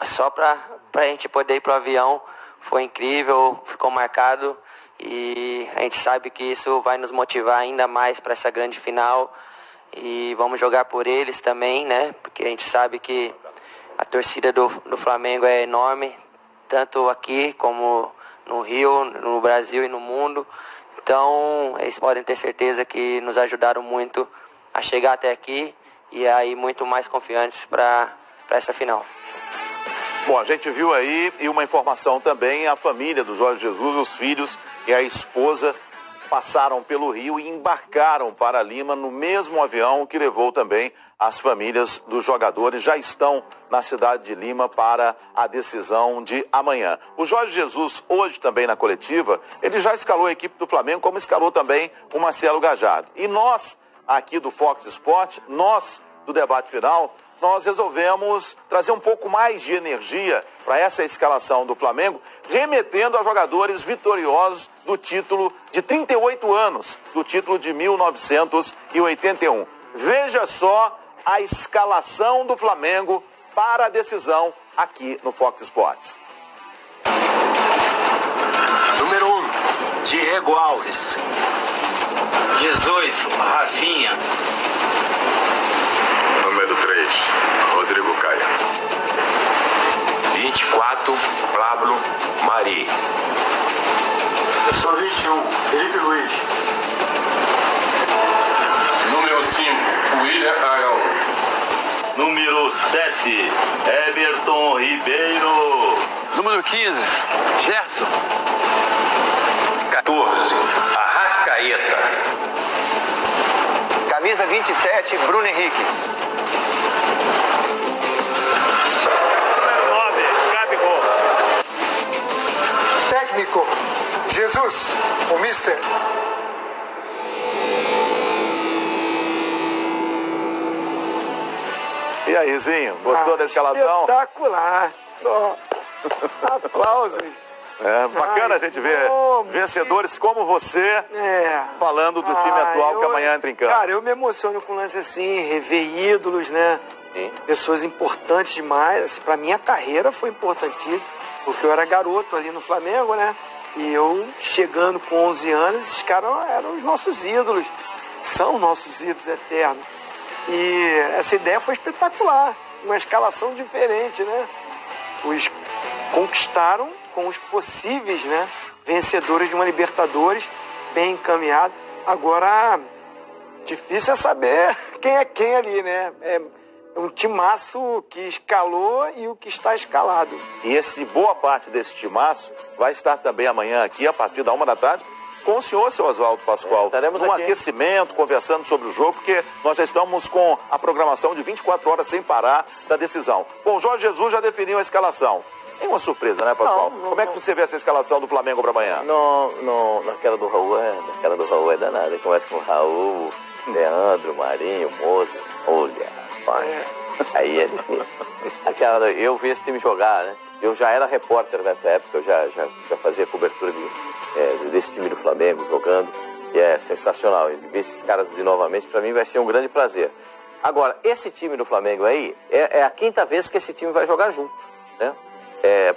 só para a gente poder ir para o avião, foi incrível, ficou marcado, e a gente sabe que isso vai nos motivar ainda mais para essa grande final, e vamos jogar por eles também, né? Porque a gente sabe que a torcida do Flamengo é enorme, tanto aqui como no Rio, no Brasil e no mundo. Então, eles podem ter certeza que nos ajudaram muito a chegar até aqui, e aí muito mais confiantes para essa final. Bom, a gente viu aí, e uma informação também, a família do Jorge Jesus, os filhos e a esposa passaram pelo Rio e embarcaram para Lima no mesmo avião que levou também as famílias dos jogadores. Já estão na cidade de Lima para a decisão de amanhã. O Jorge Jesus, hoje também na coletiva, ele já escalou a equipe do Flamengo, como escalou também o Marcelo Gallardo. E nós, aqui do Fox Sport, nós do Debate Final, nós resolvemos trazer um pouco mais de energia para essa escalação do Flamengo, remetendo a jogadores vitoriosos do título de 38 anos, do título de 1981. Veja só a escalação do Flamengo para a decisão aqui no Fox Sports. Número 1, Diego Alves. 18, Rafinha. Número 3, Rodrigo Caio. 24, Pablo Mari. Eu sou 21, Felipe Luiz. Número 5, William Arão. Número 7, Everton Ribeiro. Número 15, Gerson. 14, Arrascaeta. Camisa 27, Bruno Henrique. Número 9, Gabigol. Técnico, Jesus, o Mister. E aí, Zinho, gostou da escalação? Espetacular. Aplausos. Bacana a gente ver vencedores como você falando do time atual que amanhã entra em campo. Cara, eu me emociono com um lance assim, rever ídolos, né? Sim. Pessoas importantes demais. Assim, pra minha carreira foi importantíssimo, porque eu era garoto ali no Flamengo, né? E eu, chegando com 11 anos, esses caras eram os nossos ídolos. São nossos ídolos eternos. E essa ideia foi espetacular. Uma escalação diferente, né? Os conquistaram com os possíveis, né, vencedores de uma Libertadores, bem encaminhado. Agora, difícil é saber quem é quem ali, né? É um timaço que escalou e o que está escalado. E boa parte desse timaço vai estar também amanhã aqui, a partir da 13h, com o senhor, seu Oswaldo Pascoal. Estaremos num aqui. Aquecimento, conversando sobre o jogo, porque nós já estamos com a programação de 24 horas sem parar da decisão. Bom, o Jorge Jesus já definiu a escalação. É uma surpresa, né, Pascoal? Como é que você vê essa escalação do Flamengo para amanhã? Naquela do Raul é danada. Começa com o Raul, Leandro, Marinho, Moza. Olha, rapaz. Aí é difícil. Eu vi esse time jogar, né? Eu já era repórter nessa época, eu já fazia cobertura desse time do Flamengo jogando. E é sensacional. Ver esses caras novamente, para mim, vai ser um grande prazer. Agora, esse time do Flamengo aí, é a quinta vez que esse time vai jogar junto, né?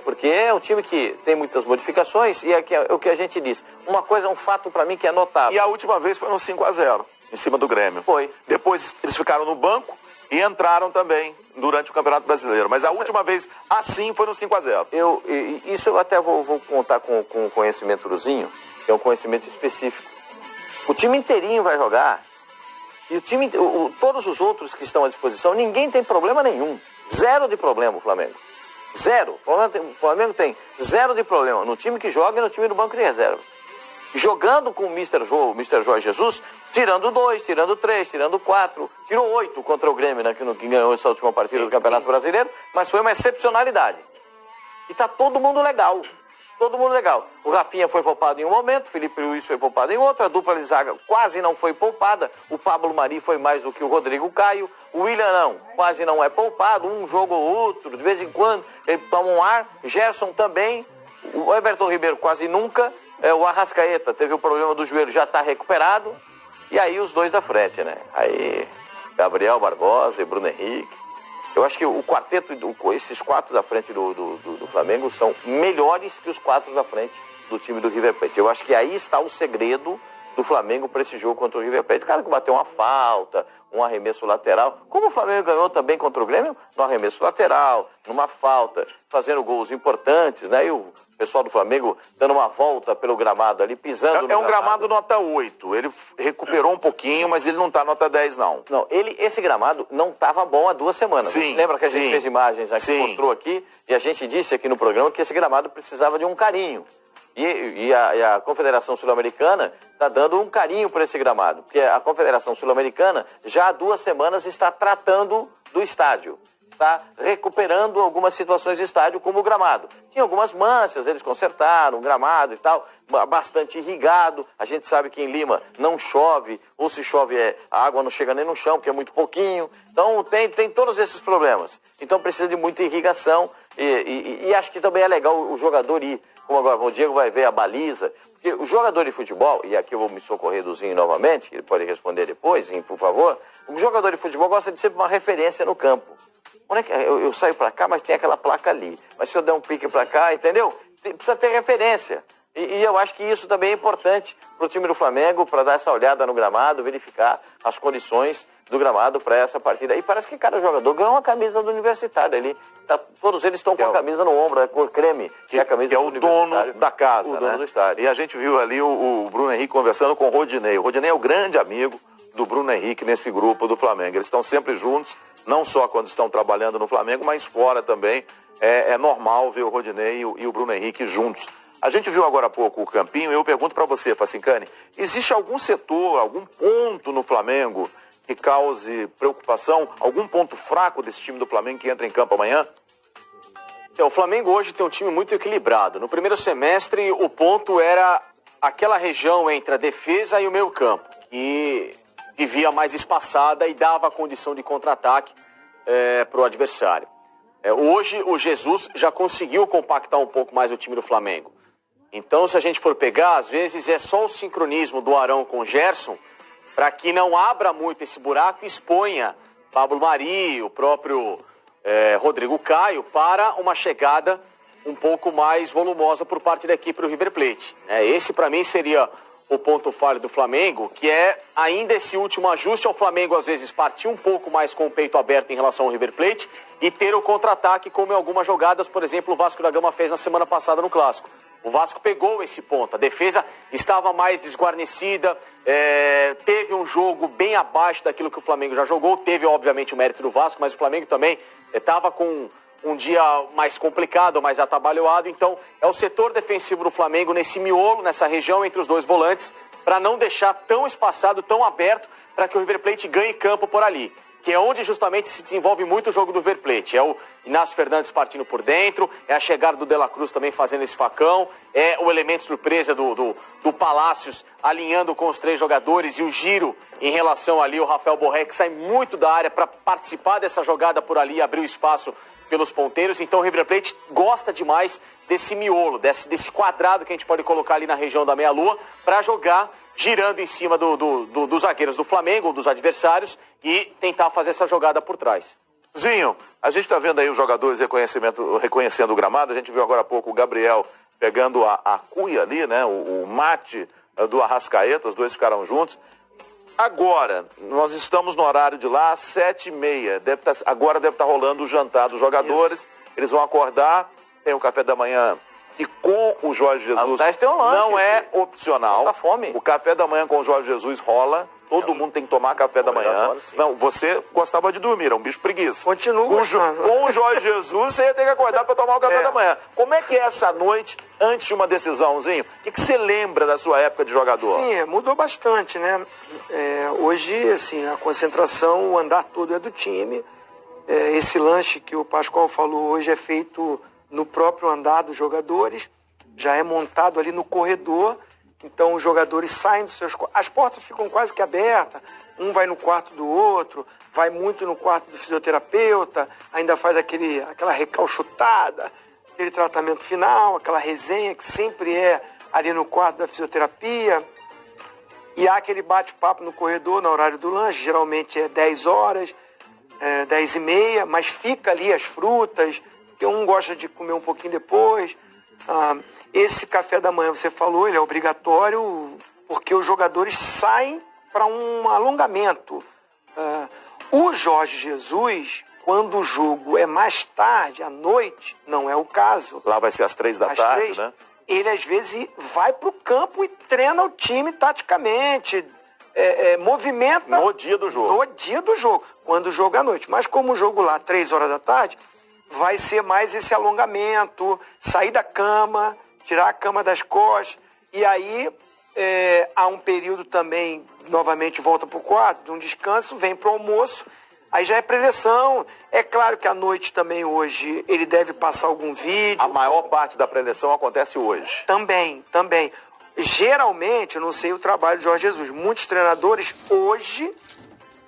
Porque é um time que tem muitas modificações e é o que a gente diz. Uma coisa, um fato para mim que é notável. E a última vez foi no 5-0, em cima do Grêmio. Foi. Depois eles ficaram no banco e entraram também durante o Campeonato Brasileiro. Mas a última vez, assim, foi no 5-0. Isso eu até vou contar com o conhecimento do Zinho, que é um conhecimento específico. O time inteirinho vai jogar e todos os outros que estão à disposição, ninguém tem problema nenhum. Zero de problema o Flamengo. Zero. O Flamengo tem zero de problema no time que joga e no time do banco de reservas. Jogando com o Mr. Jorge Jesus, tirando 2, tirando 3, tirando 4, tirou 8 contra o Grêmio, né, que ganhou essa última partida do Campeonato Brasileiro, mas foi uma excepcionalidade. E tá todo mundo legal. Todo mundo legal. O Rafinha foi poupado em um momento, o Felipe Luiz foi poupado em outro, a dupla de zaga quase não foi poupada, o Pablo Mari foi mais do que o Rodrigo Caio, o William não, quase não é poupado, um jogo ou outro, de vez em quando ele toma um ar, Gerson também, o Everton Ribeiro quase nunca, o Arrascaeta teve o problema do joelho, já está recuperado, e aí os dois da frente, né? Aí Gabriel Barbosa e Bruno Henrique. Eu acho que o quarteto, esses 4 da frente do Flamengo são melhores que os 4 da frente do time do River Plate. Eu acho que aí está o segredo do Flamengo para esse jogo contra o River Plate. O cara que bateu uma falta, um arremesso lateral. Como o Flamengo ganhou também contra o Grêmio, no arremesso lateral, numa falta, fazendo gols importantes, né? E o pessoal do Flamengo dando uma volta pelo gramado ali, pisando no É um gramado nota 8. Ele recuperou um pouquinho, mas ele não está nota 10, não. Não, esse gramado não estava bom há 2 semanas. Sim, lembra que a gente fez imagens aqui, sim, mostrou aqui, e a gente disse aqui no programa que esse gramado precisava de um carinho. E a Confederação Sul-Americana está dando um carinho para esse gramado, porque a Confederação Sul-Americana já há 2 semanas está tratando do estádio. está recuperando algumas situações de estádio, como o gramado. Tinha algumas manchas, eles consertaram o gramado e tal, bastante irrigado. A gente sabe que em Lima não chove, ou se chove a água não chega nem no chão, porque é muito pouquinho. Então tem todos esses problemas. Então precisa de muita irrigação e acho que também é legal o jogador ir, como agora o Diego vai ver a baliza. Porque o jogador de futebol, e aqui eu vou me socorrer do Zinho novamente, ele pode responder depois, Zinho, por favor. O jogador de futebol gosta de ser uma referência no campo. Onde é que eu saio para cá, mas tem aquela placa ali. Mas se eu der um pique para cá, entendeu? Precisa ter referência. E eu acho que isso também é importante para o time do Flamengo, para dar essa olhada no gramado, verificar as condições do gramado para essa partida. E parece que cada jogador ganhou uma camisa do Universitário ali. Todos eles estão com a camisa no ombro, a cor creme, que é a camisa que é o dono da casa, o dono do estádio. E a gente viu ali o Bruno Henrique conversando com o Rodinei. O Rodinei é o grande amigo do Bruno Henrique nesse grupo do Flamengo. Eles estão sempre juntos, não só quando estão trabalhando no Flamengo, mas fora também. É normal ver o Rodinei e o Bruno Henrique juntos. A gente viu agora há pouco o Campinho, e eu pergunto para você, Facincani, existe algum setor, algum ponto no Flamengo que cause preocupação, algum ponto fraco desse time do Flamengo que entra em campo amanhã? O Flamengo hoje tem um time muito equilibrado. No primeiro semestre, o ponto era aquela região entre a defesa e o meio campo, que vivia mais espaçada e dava a condição de contra-ataque para o adversário. Hoje, o Jesus já conseguiu compactar um pouco mais o time do Flamengo. Então, se a gente for pegar, às vezes é só o sincronismo do Arão com o Gerson para que não abra muito esse buraco e exponha Pablo Mari, o próprio Rodrigo Caio, para uma chegada um pouco mais volumosa por parte da equipe do River Plate. Esse, para mim, seria o ponto falho do Flamengo, que é ainda esse último ajuste ao Flamengo, às vezes, partir um pouco mais com o peito aberto em relação ao River Plate e ter o contra-ataque, como em algumas jogadas, por exemplo, o Vasco da Gama fez na semana passada no Clássico. O Vasco pegou esse ponto, a defesa estava mais desguarnecida, teve um jogo bem abaixo daquilo que o Flamengo já jogou, teve obviamente o mérito do Vasco, mas o Flamengo também estava com um dia mais complicado, mais atabalhoado, então é o setor defensivo do Flamengo nesse miolo, nessa região entre os dois volantes, para não deixar tão espaçado, tão aberto, para que o River Plate ganhe campo por ali. Que é onde justamente se desenvolve muito o jogo do River Plate. É o Inácio Fernandes partindo por dentro, é a chegada do De La Cruz também fazendo esse facão, é o elemento surpresa do Palácios alinhando com os três jogadores e o giro em relação ali, o Rafael Borré, que sai muito da área para participar dessa jogada por ali e abrir o espaço pelos ponteiros. Então o River Plate gosta demais desse miolo, desse quadrado que a gente pode colocar ali na região da meia-lua para jogar girando em cima dos zagueiros do Flamengo, ou dos adversários, e tentar fazer essa jogada por trás. Zinho, a gente está vendo aí os jogadores reconhecendo o gramado. A gente viu agora há pouco o Gabriel pegando a cuia ali, né? O mate do Arrascaeta, os dois ficaram juntos. Agora, nós estamos no horário de lá, 7h30. Agora deve estar rolando o jantar dos jogadores. Isso. Eles vão acordar, tem o café da manhã. E com o Jorge Jesus não é opcional. Tá fome. O café da manhã com o Jorge Jesus rola. Todo mundo tem que tomar café da manhã. Não, você gostava de dormir, é um bicho preguiça. Continua com o Jorge Jesus, você ia ter que acordar para tomar o café da manhã. Como é que é essa noite antes de uma decisãozinho? O que você lembra da sua época de jogador? Sim, mudou bastante, né? Hoje, assim, a concentração, o andar todo é do time. Esse lanche que o Pascoal falou hoje é feito no próprio andar dos jogadores, já é montado ali no corredor, então os jogadores saem dos seus... As portas ficam quase que abertas, um vai no quarto do outro, vai muito no quarto do fisioterapeuta, ainda faz aquela recalchutada, aquele tratamento final, aquela resenha que sempre é ali no quarto da fisioterapia, e há aquele bate-papo no corredor, no horário do lanche, geralmente é 10 horas, 10h30, mas fica ali as frutas, que um gosta de comer um pouquinho depois. Esse café da manhã, você falou, ele é obrigatório porque os jogadores saem para um alongamento. O Jorge Jesus, quando o jogo é mais tarde, à noite, não é o caso. Lá vai ser às 3h, né? Ele, às vezes, vai para o campo e treina o time taticamente, movimenta... No dia do jogo. No dia do jogo, quando o jogo é à noite. Mas como o jogo lá, 3h, vai ser mais esse alongamento, sair da cama, tirar a cama das costas, e aí há um período também, novamente volta para o quarto, de um descanso, vem para o almoço, Aí já é pré-eleição. É claro que à noite também hoje ele deve passar algum vídeo. A maior parte da pré-eleição acontece hoje. Também. Geralmente, eu não sei o trabalho de Jorge Jesus, muitos treinadores hoje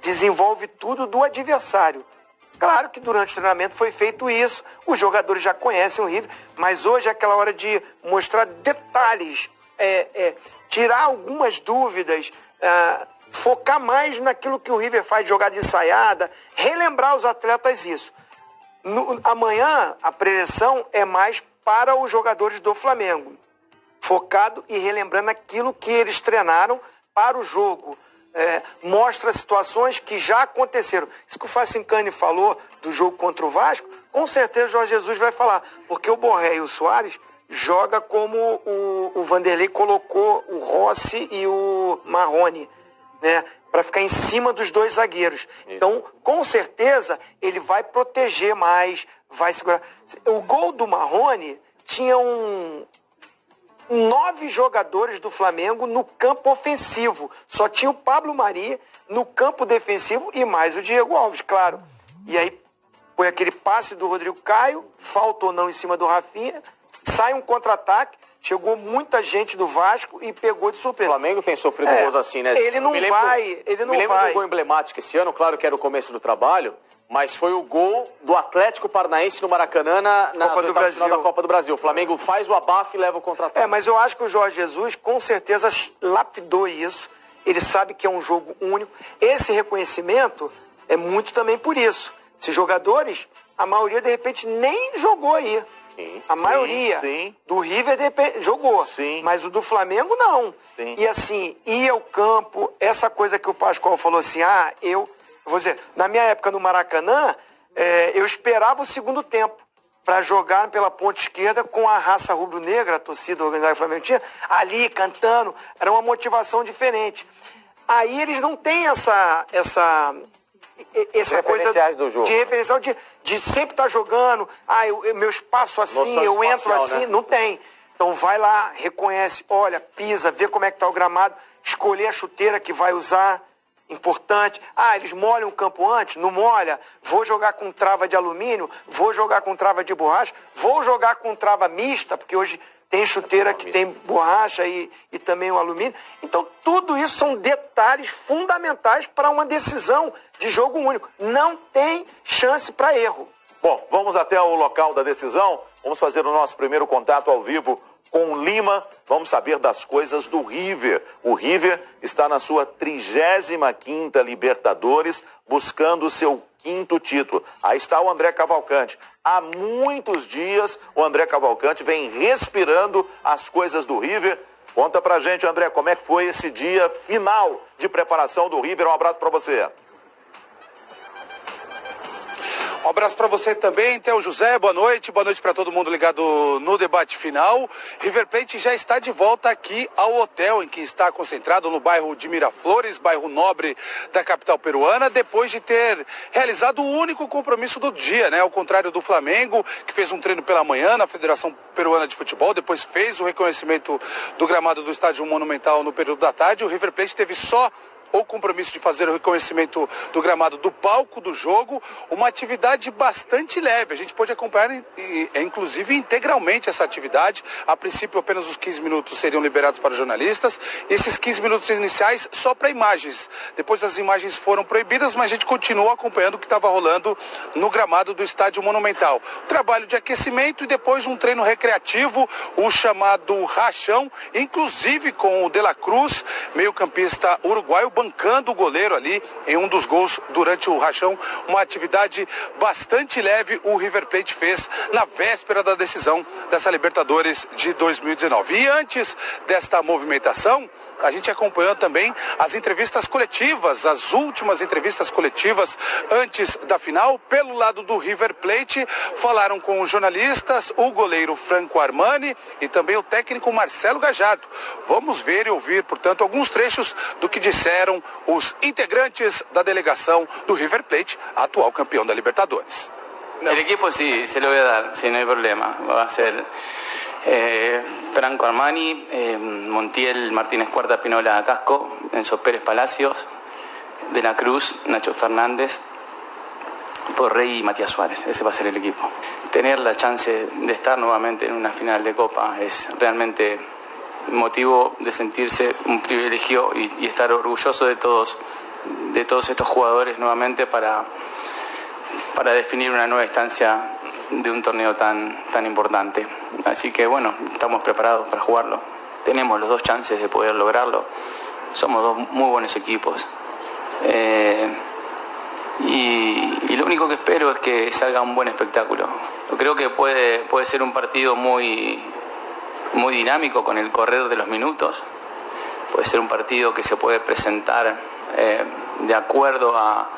desenvolvem tudo do adversário. Claro que durante o treinamento foi feito isso, os jogadores já conhecem o River, mas hoje é aquela hora de mostrar detalhes, tirar algumas dúvidas, focar mais naquilo que o River faz de jogada ensaiada, relembrar os atletas isso. Amanhã, a preleção é mais para os jogadores do Flamengo, focado e relembrando aquilo que eles treinaram para o jogo. Mostra situações que já aconteceram. Isso que o Facincani falou do jogo contra o Vasco, com certeza o Jorge Jesus vai falar, porque o Borré e o Soares joga como o Vanderlei colocou o Rossi e o Marrone, né, para ficar em cima dos dois zagueiros. Isso. Então, com certeza, ele vai proteger mais, vai segurar. O gol do Marrone tinha 9 jogadores do Flamengo no campo ofensivo. Só tinha o Pablo Mari no campo defensivo e mais o Diego Alves, claro. E aí foi aquele passe do Rodrigo Caio, falta ou não em cima do Rafinha, sai um contra-ataque, chegou muita gente do Vasco e pegou de surpresa. O Flamengo tem sofrido gols assim, né? Ele não vai. Me lembro do gol emblemático esse ano, claro que era o começo do trabalho, mas foi o gol do Atlético Paranaense no Maracanã na final da Copa do Brasil. O Flamengo faz o abafo e leva o contra-ataque. Mas eu acho que o Jorge Jesus com certeza lapidou isso. Ele sabe que é um jogo único. Esse reconhecimento é muito também por isso. Esses jogadores, a maioria de repente nem jogou aí. A maioria do River de repente, jogou, mas o do Flamengo não. E assim, ir ao campo, essa coisa que o Pascoal falou assim, vou dizer, na minha época no Maracanã, eu esperava o segundo tempo para jogar pela ponta esquerda com a raça rubro-negra, a torcida organizada do Flamengo tinha, ali cantando, era uma motivação diferente. Aí eles não têm essa coisa do jogo, de referencial de sempre estar jogando, meu espaço assim, eu entro assim, né? Não tem. Então vai lá, reconhece, olha, pisa, vê como é que está o gramado, escolher a chuteira que vai usar, importante. Eles molham o campo antes? Não molha. Vou jogar com trava de alumínio, vou jogar com trava de borracha, vou jogar com trava mista, porque hoje tem chuteira que tem borracha e também o alumínio. Então, tudo isso são detalhes fundamentais para uma decisão de jogo único. Não tem chance para erro. Bom, vamos até o local da decisão. Vamos fazer o nosso primeiro contato ao vivo com o Lima. Vamos saber das coisas do River. O River está na sua 35ª Libertadores, buscando o seu 5º título. Aí está o André Cavalcante. Há muitos dias o André Cavalcante vem respirando as coisas do River. Conta pra gente, André, como é que foi esse dia final de preparação do River. Um abraço para você. Um abraço para você também, Theo José, boa noite para todo mundo ligado no debate final. River Plate já está de volta aqui ao hotel em que está concentrado no bairro de Miraflores, bairro nobre da capital peruana, depois de ter realizado o único compromisso do dia, né? Ao contrário do Flamengo, que fez um treino pela manhã na Federação Peruana de Futebol, depois fez o reconhecimento do gramado do Estádio Monumental no período da tarde. O River Plate teve só o compromisso de fazer o reconhecimento do gramado do palco do jogo, uma atividade bastante leve. A gente pôde acompanhar, inclusive, integralmente essa atividade. A princípio, apenas os 15 minutos seriam liberados para os jornalistas. E esses 15 minutos iniciais só para imagens. Depois as imagens foram proibidas, mas a gente continuou acompanhando o que estava rolando no gramado do Estádio Monumental. Trabalho de aquecimento e depois um treino recreativo, o chamado rachão, inclusive com o De La Cruz, meio-campista uruguaio, bancando o goleiro ali em um dos gols durante o rachão. Uma atividade bastante leve o River Plate fez na véspera da decisão dessa Libertadores de 2019. E antes desta movimentação, a gente acompanhou também as entrevistas coletivas, as últimas entrevistas coletivas antes da final. Pelo lado do River Plate, falaram com os jornalistas, o goleiro Franco Armani e também o técnico Marcelo Gallardo. Vamos ver e ouvir, portanto, alguns trechos do que disseram os integrantes da delegação do River Plate, atual campeão da Libertadores. El equipo sí, se lo voy a dar, sí, no hay problema. Va a ser Franco Armani, Montiel, Martínez Cuarta, Pinola, Casco, Enzo Pérez Palacios, De La Cruz, Nacho Fernández, por Rey y Matías Suárez. Ese va a ser el equipo. Tener la chance de estar nuevamente en una final de Copa es realmente motivo de sentirse un privilegio y estar orgulloso de todos estos jugadores nuevamente para definir una nueva instancia de un torneo tan importante. Así que bueno, estamos preparados para jugarlo. Tenemos los dos chances de poder lograrlo. Somos dos muy buenos equipos. Y lo único que espero es que salga un buen espectáculo. Yo creo que puede ser un partido muy dinámico con el correr de los minutos. Puede ser un partido que se puede presentar de acuerdo a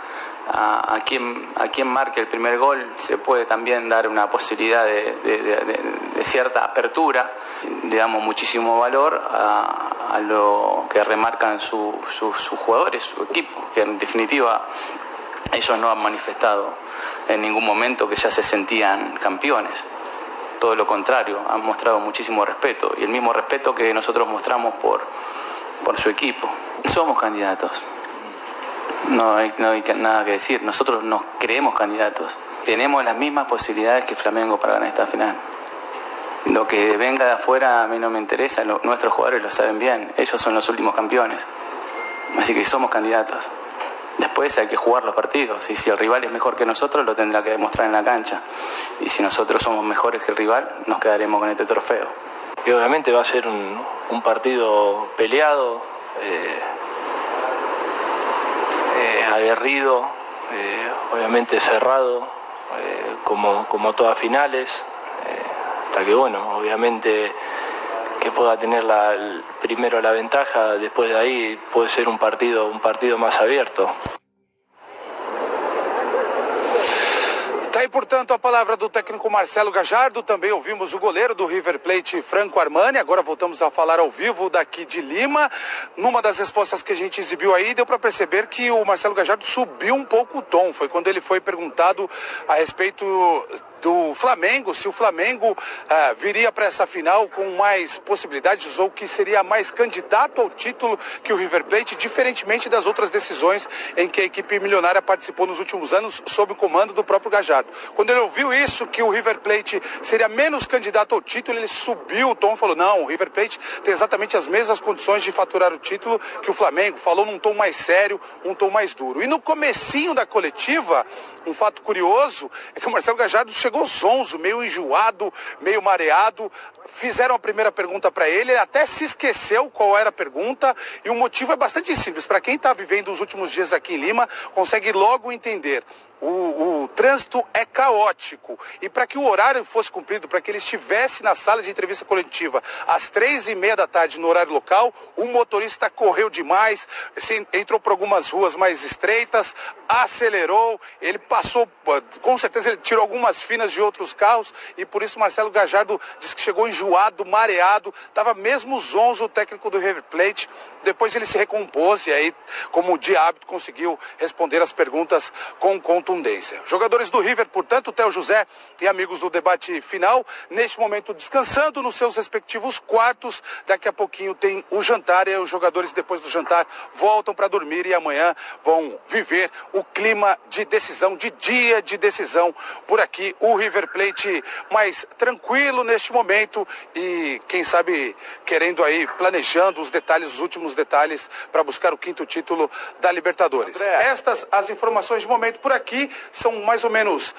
quien marque el primer gol. Se puede también dar una posibilidad de cierta apertura. Le damos muchísimo valor a lo que remarcan sus jugadores, su equipo, que en definitiva ellos no han manifestado en ningún momento que ya se sentían campeones. Todo lo contrario, han mostrado muchísimo respeto, y el mismo respeto que nosotros mostramos por su equipo. Somos candidatos. No hay nada que decir. Nosotros nos creemos candidatos. Tenemos las mismas posibilidades que Flamengo para ganar esta final. Lo que venga de afuera a mí no me interesa. Nuestros jugadores lo saben bien. Ellos son los últimos campeones. Así que somos candidatos. Después hay que jugar los partidos. Y si el rival es mejor que nosotros, lo tendrá que demostrar en la cancha. Y si nosotros somos mejores que el rival, nos quedaremos con este trofeo. Y obviamente va a ser un partido peleado, aguerrido, obviamente cerrado, como todas finales, hasta que bueno, obviamente que pueda tener primero la ventaja, después de ahí puede ser un partido más abierto. Tá aí, portanto, a palavra do técnico Marcelo Gallardo. Também ouvimos o goleiro do River Plate, Franco Armani. Agora voltamos a falar ao vivo daqui de Lima. Numa das respostas que a gente exibiu aí, deu para perceber que o Marcelo Gallardo subiu um pouco o tom. Foi quando ele foi perguntado a respeito do Flamengo, se o Flamengo viria para essa final com mais possibilidades ou que seria mais candidato ao título que o River Plate, diferentemente das outras decisões em que a equipe milionária participou nos últimos anos sob o comando do próprio Gallardo. Quando ele ouviu isso, que o River Plate seria menos candidato ao título, ele subiu o tom e falou: não, o River Plate tem exatamente as mesmas condições de faturar o título que o Flamengo. Falou num tom mais sério, um tom mais duro. E no comecinho da coletiva, um fato curioso é que o Marcelo Gallardo chegou zonzo, meio enjoado, meio mareado. Fizeram a primeira pergunta para ele até se esqueceu qual era a pergunta, e o motivo é bastante simples. Para quem está vivendo os últimos dias aqui em Lima, consegue logo entender. O trânsito é caótico, e para que o horário fosse cumprido, para que ele estivesse na sala de entrevista coletiva às 3:30 da tarde no horário local, o motorista correu demais, entrou por algumas ruas mais estreitas, acelerou, ele passou, com certeza ele tirou algumas finas de outros carros, e por isso Marcelo Gallardo disse que chegou enjoado, mareado, estava mesmo zonzo o técnico do River Plate. Depois ele se recompôs e aí, como de hábito, conseguiu responder as perguntas com contundência. Jogadores do River, portanto, Theo José e amigos do debate final, neste momento descansando nos seus respectivos quartos. Daqui a pouquinho tem o jantar, e aí os jogadores, depois do jantar, voltam para dormir, e amanhã vão viver o clima de decisão, de dia de decisão por aqui. O River Plate mais tranquilo neste momento e, quem sabe, querendo aí, planejando os detalhes, os últimos detalhes para buscar o 5º título da Libertadores. André. Estas as informações de momento por aqui. São mais ou menos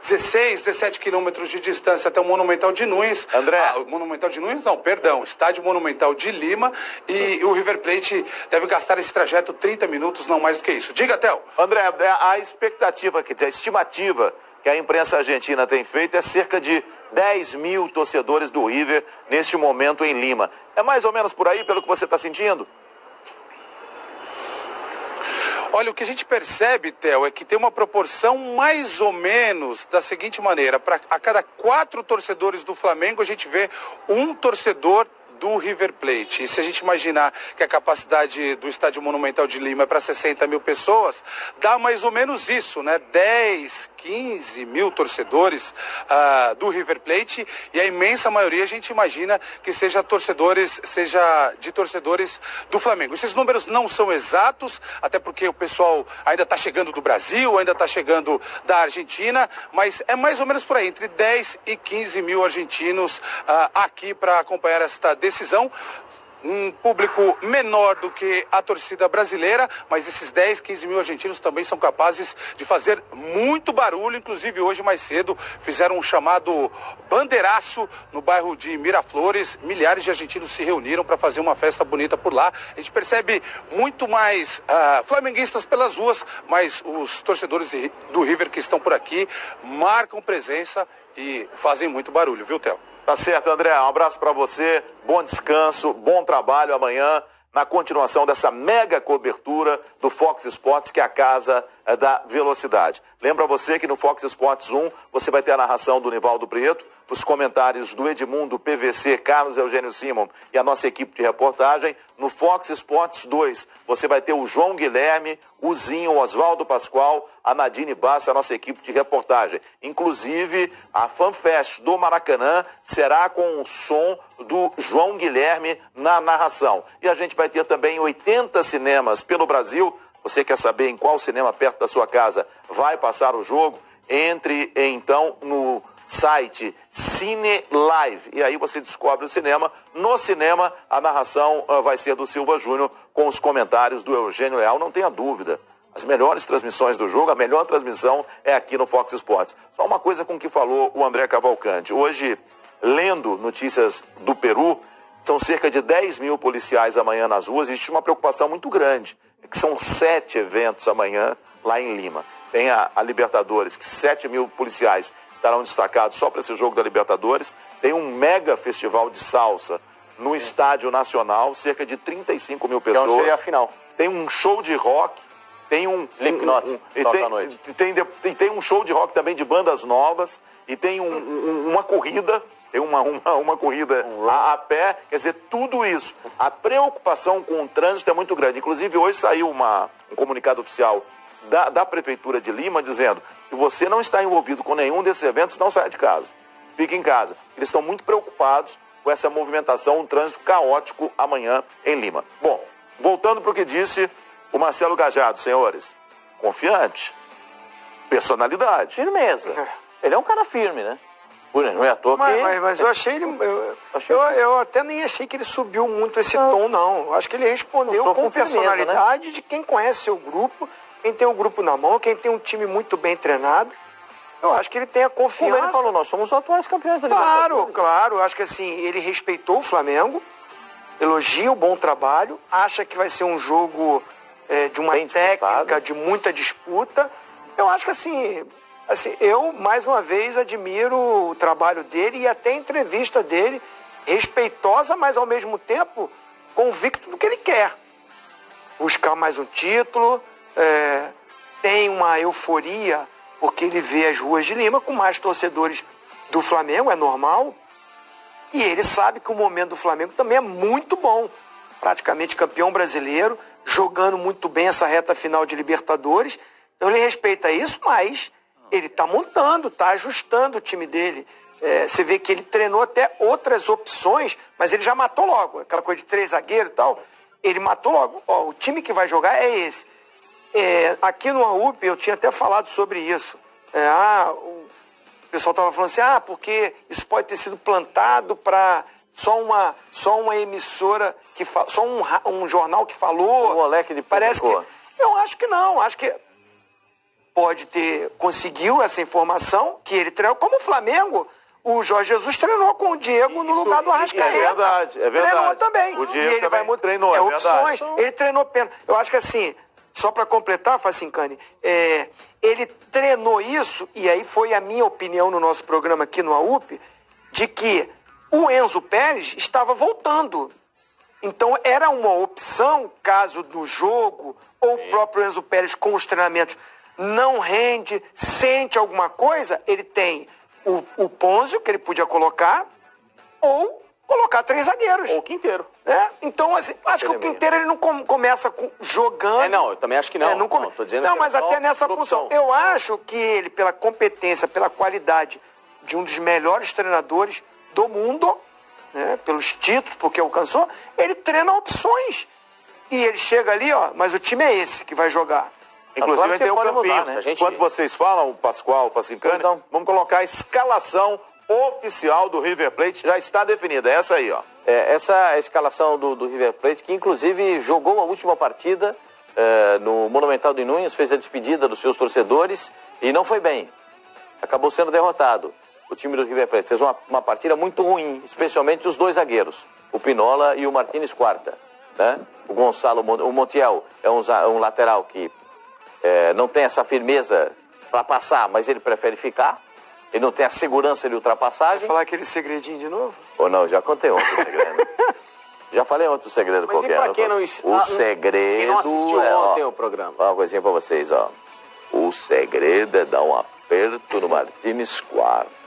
16, 17 quilômetros de distância até o Monumental de Nunes. André. Monumental de Nunes não, perdão, Estádio Monumental de Lima, e o River Plate deve gastar esse trajeto 30 minutos, não mais do que isso. Diga, Theo. André, a expectativa, a estimativa que a imprensa argentina tem feito é cerca de 10 mil torcedores do River neste momento em Lima. É mais ou menos por aí, pelo que você está sentindo? Olha, o que a gente percebe, Theo, é que tem uma proporção mais ou menos da seguinte maneira: a cada 4 torcedores do Flamengo, a gente vê um torcedor do River Plate. E se a gente imaginar que a capacidade do Estádio Monumental de Lima é para 60 mil pessoas, dá mais ou menos isso, né? 10, 15 mil torcedores do River Plate, e a imensa maioria a gente imagina que seja de torcedores do Flamengo. Esses números não são exatos, até porque o pessoal ainda está chegando do Brasil, ainda está chegando da Argentina, mas é mais ou menos por aí, entre 10 e 15 mil argentinos aqui para acompanhar esta decisão. Um público menor do que a torcida brasileira, mas esses 10, 15 mil argentinos também são capazes de fazer muito barulho. Inclusive hoje mais cedo fizeram um chamado bandeiraço no bairro de Miraflores. Milhares de argentinos se reuniram para fazer uma festa bonita por lá. A gente percebe muito mais flamenguistas pelas ruas, mas os torcedores do River que estão por aqui marcam presença e fazem muito barulho, viu, Theo? Tá certo, André. Um abraço para você, bom descanso, bom trabalho amanhã na continuação dessa mega cobertura do Fox Sports, que é a casa da velocidade. Lembra você que no Fox Sports 1 você vai ter a narração do Nivaldo Prieto, os comentários do Edmundo, PVC, Carlos Eugênio Simon e a nossa equipe de reportagem. No Fox Sports 2 você vai ter o João Guilherme, o Zinho, o Oswaldo Pascoal, a Nadine Bassa, a nossa equipe de reportagem. Inclusive, a FanFest do Maracanã será com o som do João Guilherme na narração. E a gente vai ter também 80 cinemas pelo Brasil. Você quer saber em qual cinema perto da sua casa vai passar o jogo? Entre então no site Cine Live, e aí você descobre o cinema. No cinema, a narração vai ser do Silva Júnior, com os comentários do Eugênio Leal, não tenha dúvida. As melhores transmissões do jogo, a melhor transmissão é aqui no Fox Sports. Só uma coisa com que falou o André Cavalcante. Hoje, lendo notícias do Peru, são cerca de 10 mil policiais amanhã nas ruas. Existe uma preocupação muito grande, que são 7 eventos amanhã lá em Lima. Tem a Libertadores, que 7 mil policiais estarão destacados só para esse jogo da Libertadores. Tem um mega festival de salsa no Estádio Nacional, cerca de 35 mil pessoas. Então seria a final. Tem um show de rock, tem tem um show de rock também de bandas novas, e tem uma corrida, tem uma corrida a pé, quer dizer, tudo isso. A preocupação com o trânsito é muito grande. Inclusive hoje saiu um comunicado oficial da Prefeitura de Lima, dizendo: se você não está envolvido com nenhum desses eventos, não saia de casa, fique em casa. Eles estão muito preocupados com essa movimentação, um trânsito caótico amanhã em Lima. Bom, voltando para o que disse o Marcelo Gajado, senhores, confiante, personalidade. Firmeza. Ele é um cara firme, né? Não é à toa mas eu achei ele... Eu até nem achei que ele subiu muito esse tom, não. Eu acho que ele respondeu com personalidade, né? De quem conhece seu grupo, quem tem o grupo na mão, quem tem um time muito bem treinado. Eu acho que ele tem a confiança. Como ele falou, nós somos os atuais campeões da Libertadores. Claro. Eu acho que assim, ele respeitou o Flamengo, elogia o bom trabalho, acha que vai ser um jogo de uma técnica, de muita disputa. Eu acho que assim, eu mais uma vez admiro o trabalho dele e até a entrevista dele, respeitosa, mas ao mesmo tempo convicto do que ele quer. Buscar mais um título, tem uma euforia porque ele vê as ruas de Lima com mais torcedores do Flamengo, é normal. E ele sabe que o momento do Flamengo também é muito bom. Praticamente campeão brasileiro, jogando muito bem essa reta final de Libertadores. Então ele respeita isso, mas ele está montando, está ajustando o time dele. Você vê que ele treinou até outras opções, mas ele já matou logo. Aquela coisa de 3 zagueiros e tal, ele matou logo. O time que vai jogar é esse. Aqui no AUP eu tinha até falado sobre isso. O pessoal estava falando assim, porque isso pode ter sido plantado para só uma emissora que só um jornal que falou. O moleque de parece que eu acho que não, acho que pode ter conseguiu essa informação que ele treinou como o Flamengo. O Jorge Jesus treinou com o Diego no lugar do Arrascaeta. É verdade. Treinou também. O Diego ele também treinou, opções. Verdade. Ele treinou pênalti. Eu acho que assim, só para completar, Facincani, ele treinou isso, e aí foi a minha opinião no nosso programa aqui no AUP, de que o Enzo Pérez estava voltando. Então era uma opção, caso do jogo, ou o próprio Enzo Pérez com os treinamentos não rende, sente alguma coisa, ele tem o Ponzio, que ele podia colocar, ou colocar 3 zagueiros. Ou o Quinteiro. Então, assim, acho que o Quinteiro ele não começa jogando. Não, eu também acho que não. Tô dizendo não, mas até nessa função. Eu acho que ele, pela competência, pela qualidade de um dos melhores treinadores do mundo, né, pelos títulos, porque alcançou, ele treina opções. E ele chega ali, mas o time é esse que vai jogar. Inclusive, tem o campinho. Mudar, né? Enquanto vocês falam, o Pascoal, o Facincani, vamos colocar a escalação oficial do River Plate. Já está definida. É essa aí, ó. Essa é a escalação do River Plate, que inclusive jogou a última partida no Monumental de Núñez, fez a despedida dos seus torcedores e não foi bem. Acabou sendo derrotado. O time do River Plate fez uma partida muito ruim, especialmente os 2 zagueiros, o Pinola e o Martínez Cuarta. Né? O Gonçalo, o Montiel é um lateral que não tem essa firmeza para passar, mas ele prefere ficar. Ele não tem a segurança de ultrapassagem. Vai falar aquele segredinho de novo? Ou não, já contei ontem o segredo. Já falei ontem o segredo. Mas qualquer. E pra quem não... O segredo... Quem não assistiu ontem o programa. Uma coisinha pra vocês, ó. O segredo é dar um aperto no Martínez Cuarta.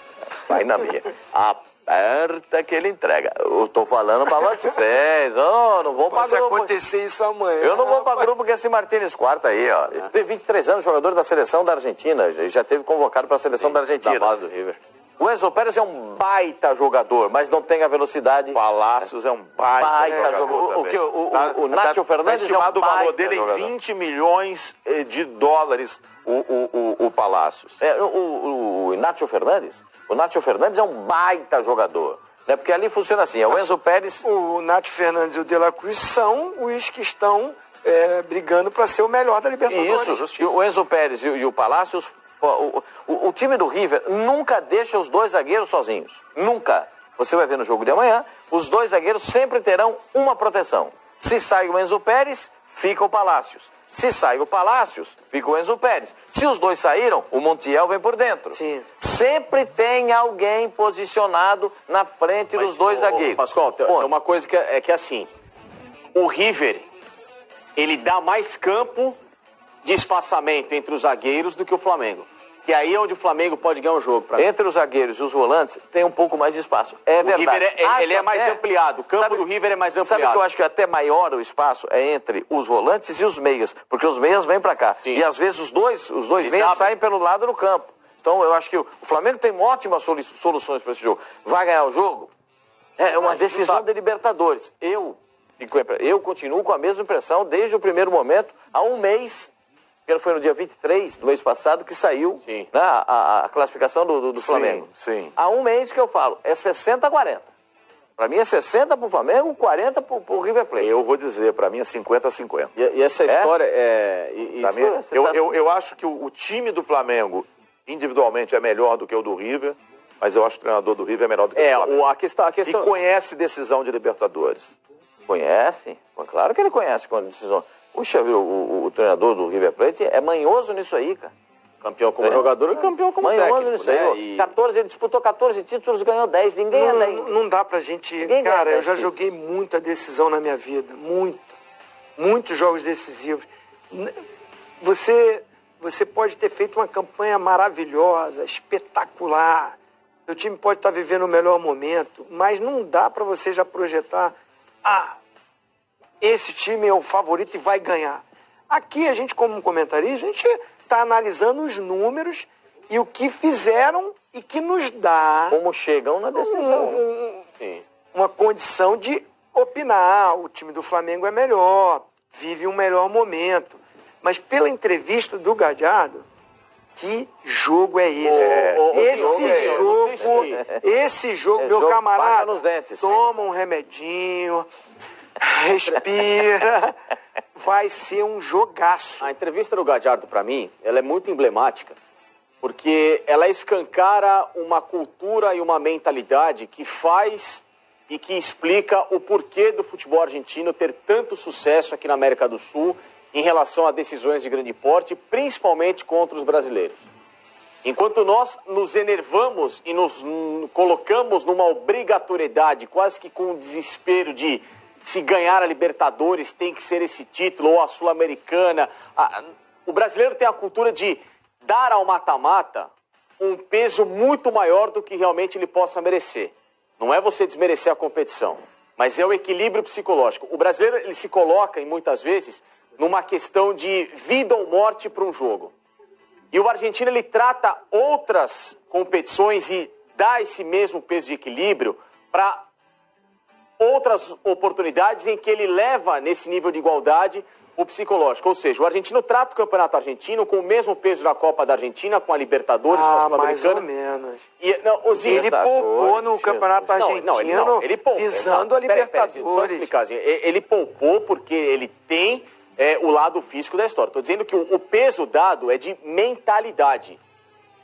Vai na minha. Aperta que ele entrega. Eu tô falando pra vocês. Não vou pra grupo. Se acontecer isso amanhã. Eu não vou pra grupo com esse Martínez Cuarta aí, ó. Ele tem 23 anos, jogador da seleção da Argentina. Ele já teve convocado pra seleção da Argentina. Da base do River. O Enzo Pérez é um baita jogador, mas não tem a velocidade. Palácios é um baita jogador. O Nacho Fernandes é um baita estimado o valor dele em 20 milhões de dólares, o Palácios. O Nacho Fernandes? O Nacho Fernandes é um baita jogador. Né? Porque ali funciona assim, o Enzo Pérez... O Nacho Fernandes e o De La Cruz são os que estão brigando para ser o melhor da Libertadores. Isso, o Enzo Pérez e o Palácios... O time do River nunca deixa os 2 zagueiros sozinhos. Nunca. Você vai ver no jogo de amanhã, os 2 zagueiros sempre terão uma proteção. Se sai o Enzo Pérez, fica o Palácios. Se sai o Palácios, fica o Enzo Pérez. Se os 2 saíram, o Montiel vem por dentro. Sim. Sempre tem alguém posicionado na frente dos 2 zagueiros. Pascoal, tem uma coisa que é assim, o River, ele dá mais campo de espaçamento entre os zagueiros do que o Flamengo. Que aí é onde o Flamengo pode ganhar o jogo. Entre os zagueiros e os volantes, tem um pouco mais de espaço. É verdade. O River ele é mais ampliado. O campo do River é mais ampliado. Sabe que eu acho que até maior o espaço é entre os volantes e os meias. Porque os meias vêm pra cá. Sim. E às vezes os dois meias saem pelo lado do campo. Então eu acho que o Flamengo tem ótimas soluções para esse jogo. Vai ganhar o jogo? É uma decisão de Libertadores. Eu continuo com a mesma impressão desde o primeiro momento, há um mês. Porque foi no dia 23 do mês passado que saiu, né, a classificação do Flamengo. Sim. Há um mês que eu falo, é 60-40. Para mim é 60 pro Flamengo, 40 pro River Plate. Eu vou dizer, para mim é 50-50. E essa história eu acho que o time do Flamengo, individualmente, é melhor do que o do River, mas eu acho que o treinador do River é melhor do que o Flamengo. A questão... E conhece decisão de Libertadores. Conhece? Claro que ele conhece quando decisão... Puxa, o treinador do River Plate é manhoso nisso aí, cara. Campeão como jogador e campeão como manhoso técnico. Nisso aí. 14, ele disputou 14 títulos e ganhou 10. Ninguém é 10. Não dá pra gente... Cara, eu já joguei muita decisão na minha vida. Muitos jogos decisivos. Você pode ter feito uma campanha maravilhosa, espetacular. Seu time pode estar vivendo o melhor momento, mas não dá pra você já projetar... esse time é o favorito e vai ganhar. Aqui, a gente, como comentarista, a gente está analisando os números e o que fizeram e que nos dá... Como chegam na decisão. Uma condição de opinar. O time do Flamengo é melhor, vive um melhor momento. Mas pela entrevista do Gallardo, que jogo é esse? Esse jogo, meu camarada, nos dentes. Toma um remedinho... Respira, vai ser um jogaço. A entrevista do Gallardo, para mim, ela é muito emblemática, porque ela escancara uma cultura e uma mentalidade que faz e que explica o porquê do futebol argentino ter tanto sucesso aqui na América do Sul em relação a decisões de grande porte, principalmente contra os brasileiros. Enquanto nós nos enervamos e nos colocamos numa obrigatoriedade, quase que com o desespero de se ganhar a Libertadores tem que ser esse título, ou a Sul-Americana. O brasileiro tem a cultura de dar ao mata-mata um peso muito maior do que realmente ele possa merecer. Não é você desmerecer a competição, mas é o equilíbrio psicológico. O brasileiro, ele se coloca, e muitas vezes, numa questão de vida ou morte para um jogo. E o argentino, ele trata outras competições e dá esse mesmo peso de equilíbrio para outras oportunidades em que ele leva nesse nível de igualdade o psicológico. Ou seja, o argentino trata o campeonato argentino com o mesmo peso da Copa da Argentina, com a Libertadores, com a mais Sul-Americana. ou menos. E, não, ele poupou no campeonato argentino ele poupou, visando a Libertadores. Só explicar, ele poupou porque ele tem o lado físico da história. Estou dizendo que o peso dado é de mentalidade.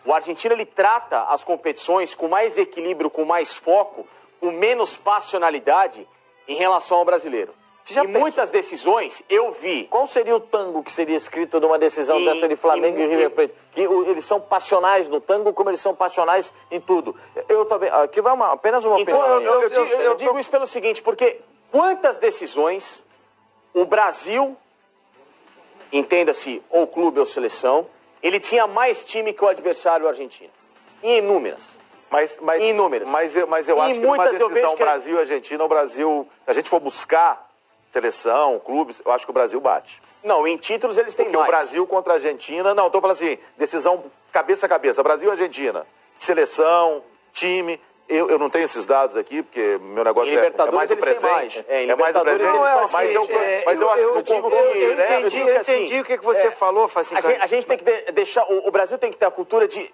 O argentino, ele trata as competições com mais equilíbrio, com mais foco, com menos passionalidade em relação ao brasileiro. E muitas decisões eu vi. Qual seria o tango que seria escrito numa decisão dessa de Flamengo e River Plate? Que eles são passionais no tango como eles são passionais em tudo. Eu também. Aqui vai apenas uma opinião. Eu digo isso pelo seguinte, porque quantas decisões o Brasil, entenda-se, ou clube ou seleção, ele tinha mais time que o adversário argentino. Inúmeras. Inúmeras. Mas eu acho que numa decisão Brasil-Argentina, o Brasil, se a gente for buscar seleção, clubes, eu acho que o Brasil bate. Não, em títulos eles têm mais. Porque o Brasil contra a Argentina, não, estou falando assim, decisão cabeça a cabeça, Brasil-Argentina, seleção, time, eu não tenho esses dados aqui, porque meu negócio é mais o presente. É mais o presente, mas eu acho que eu digo que... Eu entendi o que você falou, a gente tem que deixar, o Brasil tem que ter a cultura de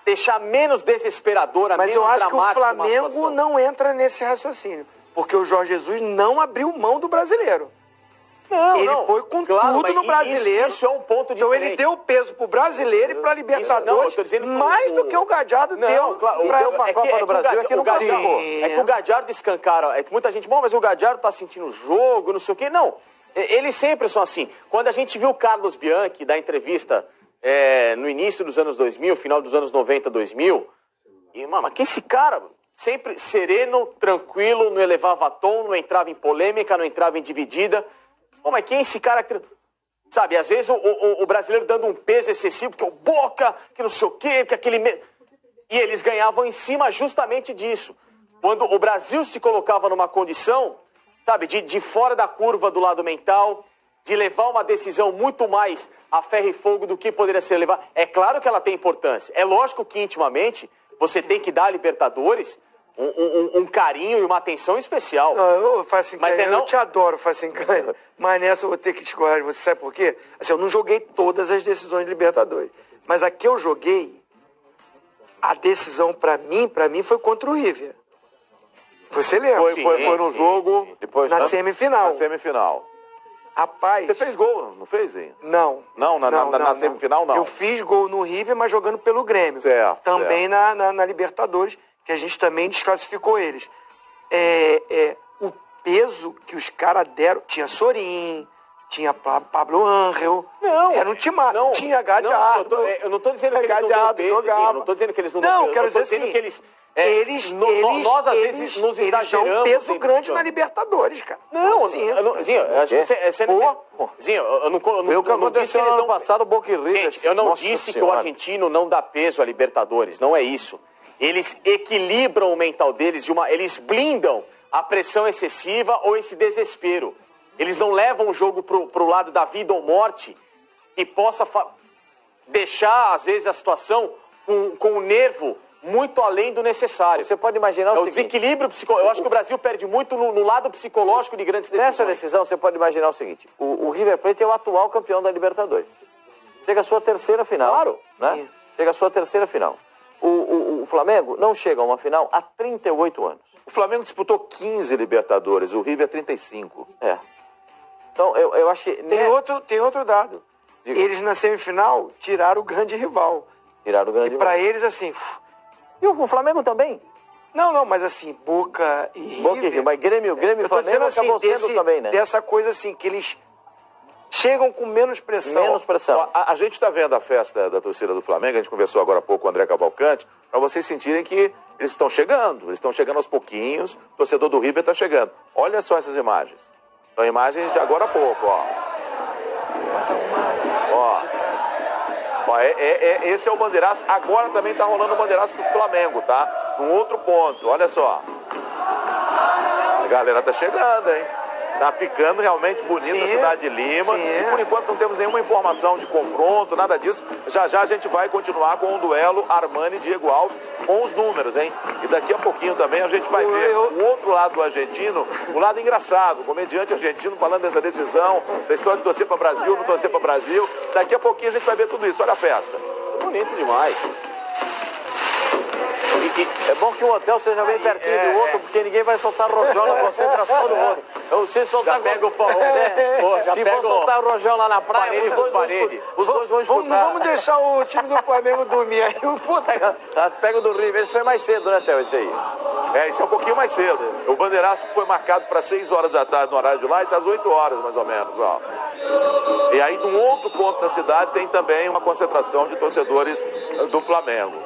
deixar menos desesperadora, mas menos dramática. Mas eu acho que o Flamengo não entra nesse raciocínio. Porque o Jorge Jesus não abriu mão do brasileiro. Ele foi com tudo no brasileiro. Isso é um ponto diferente. Então ele deu peso pro brasileiro e pra Libertadores, mais do que o Gadiardo deu pra uma Copa do Brasil. É que o Gadiardo escancara. É que muita gente, mas o Gadiardo tá sentindo o jogo, não sei o quê. Não, eles sempre são assim. Quando a gente viu o Carlos Bianchi dar entrevista no início dos anos 2000, final dos anos 90, 2000, e, mas que esse cara... Sempre sereno, tranquilo, não elevava tom, não entrava em polêmica, não entrava em dividida. Pô, mas quem é esse cara que... Sabe, às vezes o brasileiro dando um peso excessivo, porque o Boca, que não sei o quê, que aquele... E eles ganhavam em cima justamente disso. Quando o Brasil se colocava numa condição, sabe, de fora da curva do lado mental, de levar uma decisão muito mais a ferro e fogo do que poderia ser levado. É claro que ela tem importância. É lógico que intimamente você tem que dar a Libertadores um carinho e uma atenção especial. Eu te adoro, Facincanho, mas nessa eu vou ter que discordar. Você sabe por quê? Assim, eu não joguei todas as decisões de Libertadores, mas a que eu joguei, a decisão pra mim foi contra o River. Você lembra? Foi no jogo... Depois, na semifinal. Na semifinal. Rapaz... Você fez gol, não fez, hein? Não. Na semifinal, não. Eu fiz gol no River, mas jogando pelo Grêmio. Certo. Também na Libertadores, que a gente também desclassificou eles. O peso que os caras deram... Tinha Sorin, tinha Pablo Ángel. Não. Era um timaço. Tinha Gadiardo. Eu não estou dizendo que eles não dão peso. Eu não estou dizendo que eles não dão peso. Não, quero dizer assim... Nós às vezes nos exageramos. Eles dão um peso grande na Libertadores, cara. Foi o que aconteceu no ano passado, o Boca e River. Eu não disse que o argentino não dá peso à Libertadores, não é isso. Eles equilibram o mental deles, eles blindam a pressão excessiva ou esse desespero. Eles não levam o jogo pro lado da vida ou morte e possa deixar, às vezes, a situação com o nervo muito além do necessário. Você pode imaginar o seguinte... desequilíbrio psicológico. Eu acho que o Brasil perde muito no lado psicológico de grandes decisões. Nessa decisão, você pode imaginar o seguinte. O River Plate é o atual campeão da Libertadores. Chega a sua terceira final. Claro. Né? Sim. Chega a sua terceira final. O Flamengo não chega a uma final há 38 anos. O Flamengo disputou 15 Libertadores, o River 35. Então, eu acho que... Tem outro dado. Diga. Eles, na semifinal, tiraram o grande rival. E pra eles, assim... E o Flamengo também? Não, mas assim, Boca e River... Mas Grêmio e Flamengo acabou sendo também, né? Dessa coisa assim, que eles chegam com menos pressão. A gente está vendo a festa da torcida do Flamengo, a gente conversou agora há pouco com o André Cavalcante, para vocês sentirem que eles estão chegando aos pouquinhos, o torcedor do River está chegando. Olha só essas imagens. São imagens de agora há pouco, esse é o bandeiraço. Agora também está rolando o bandeiraço pro Flamengo, tá? Num outro ponto, olha só. galera tá chegando, hein? Tá ficando realmente bonita a cidade de Lima. E por enquanto não temos nenhuma informação de confronto, nada disso. Já já a gente vai continuar com o duelo Armani e Diego Alves com os números, hein? E daqui a pouquinho também a gente vai ver o outro lado do argentino, o lado engraçado, o comediante argentino falando dessa decisão, da história de torcer para Brasil, não torcer para Brasil. Daqui a pouquinho a gente vai ver tudo isso. Olha a festa. Bonito demais. É bom que o hotel seja bem pertinho do outro, porque ninguém vai soltar rojão na concentração do outro. Então, se soltar já pega o pau. Se for soltar o rojão lá na praia, os dois vão escutar. Não vamos deixar o time do Flamengo dormir aí. Pega o do River, isso foi mais cedo, né, Theo, esse aí? Isso é um pouquinho mais cedo. O bandeiraço foi marcado para 6 horas da tarde no horário de lá, isso às 8 horas, mais ou menos, ó. E aí, de um outro ponto da cidade, tem também uma concentração de torcedores do Flamengo.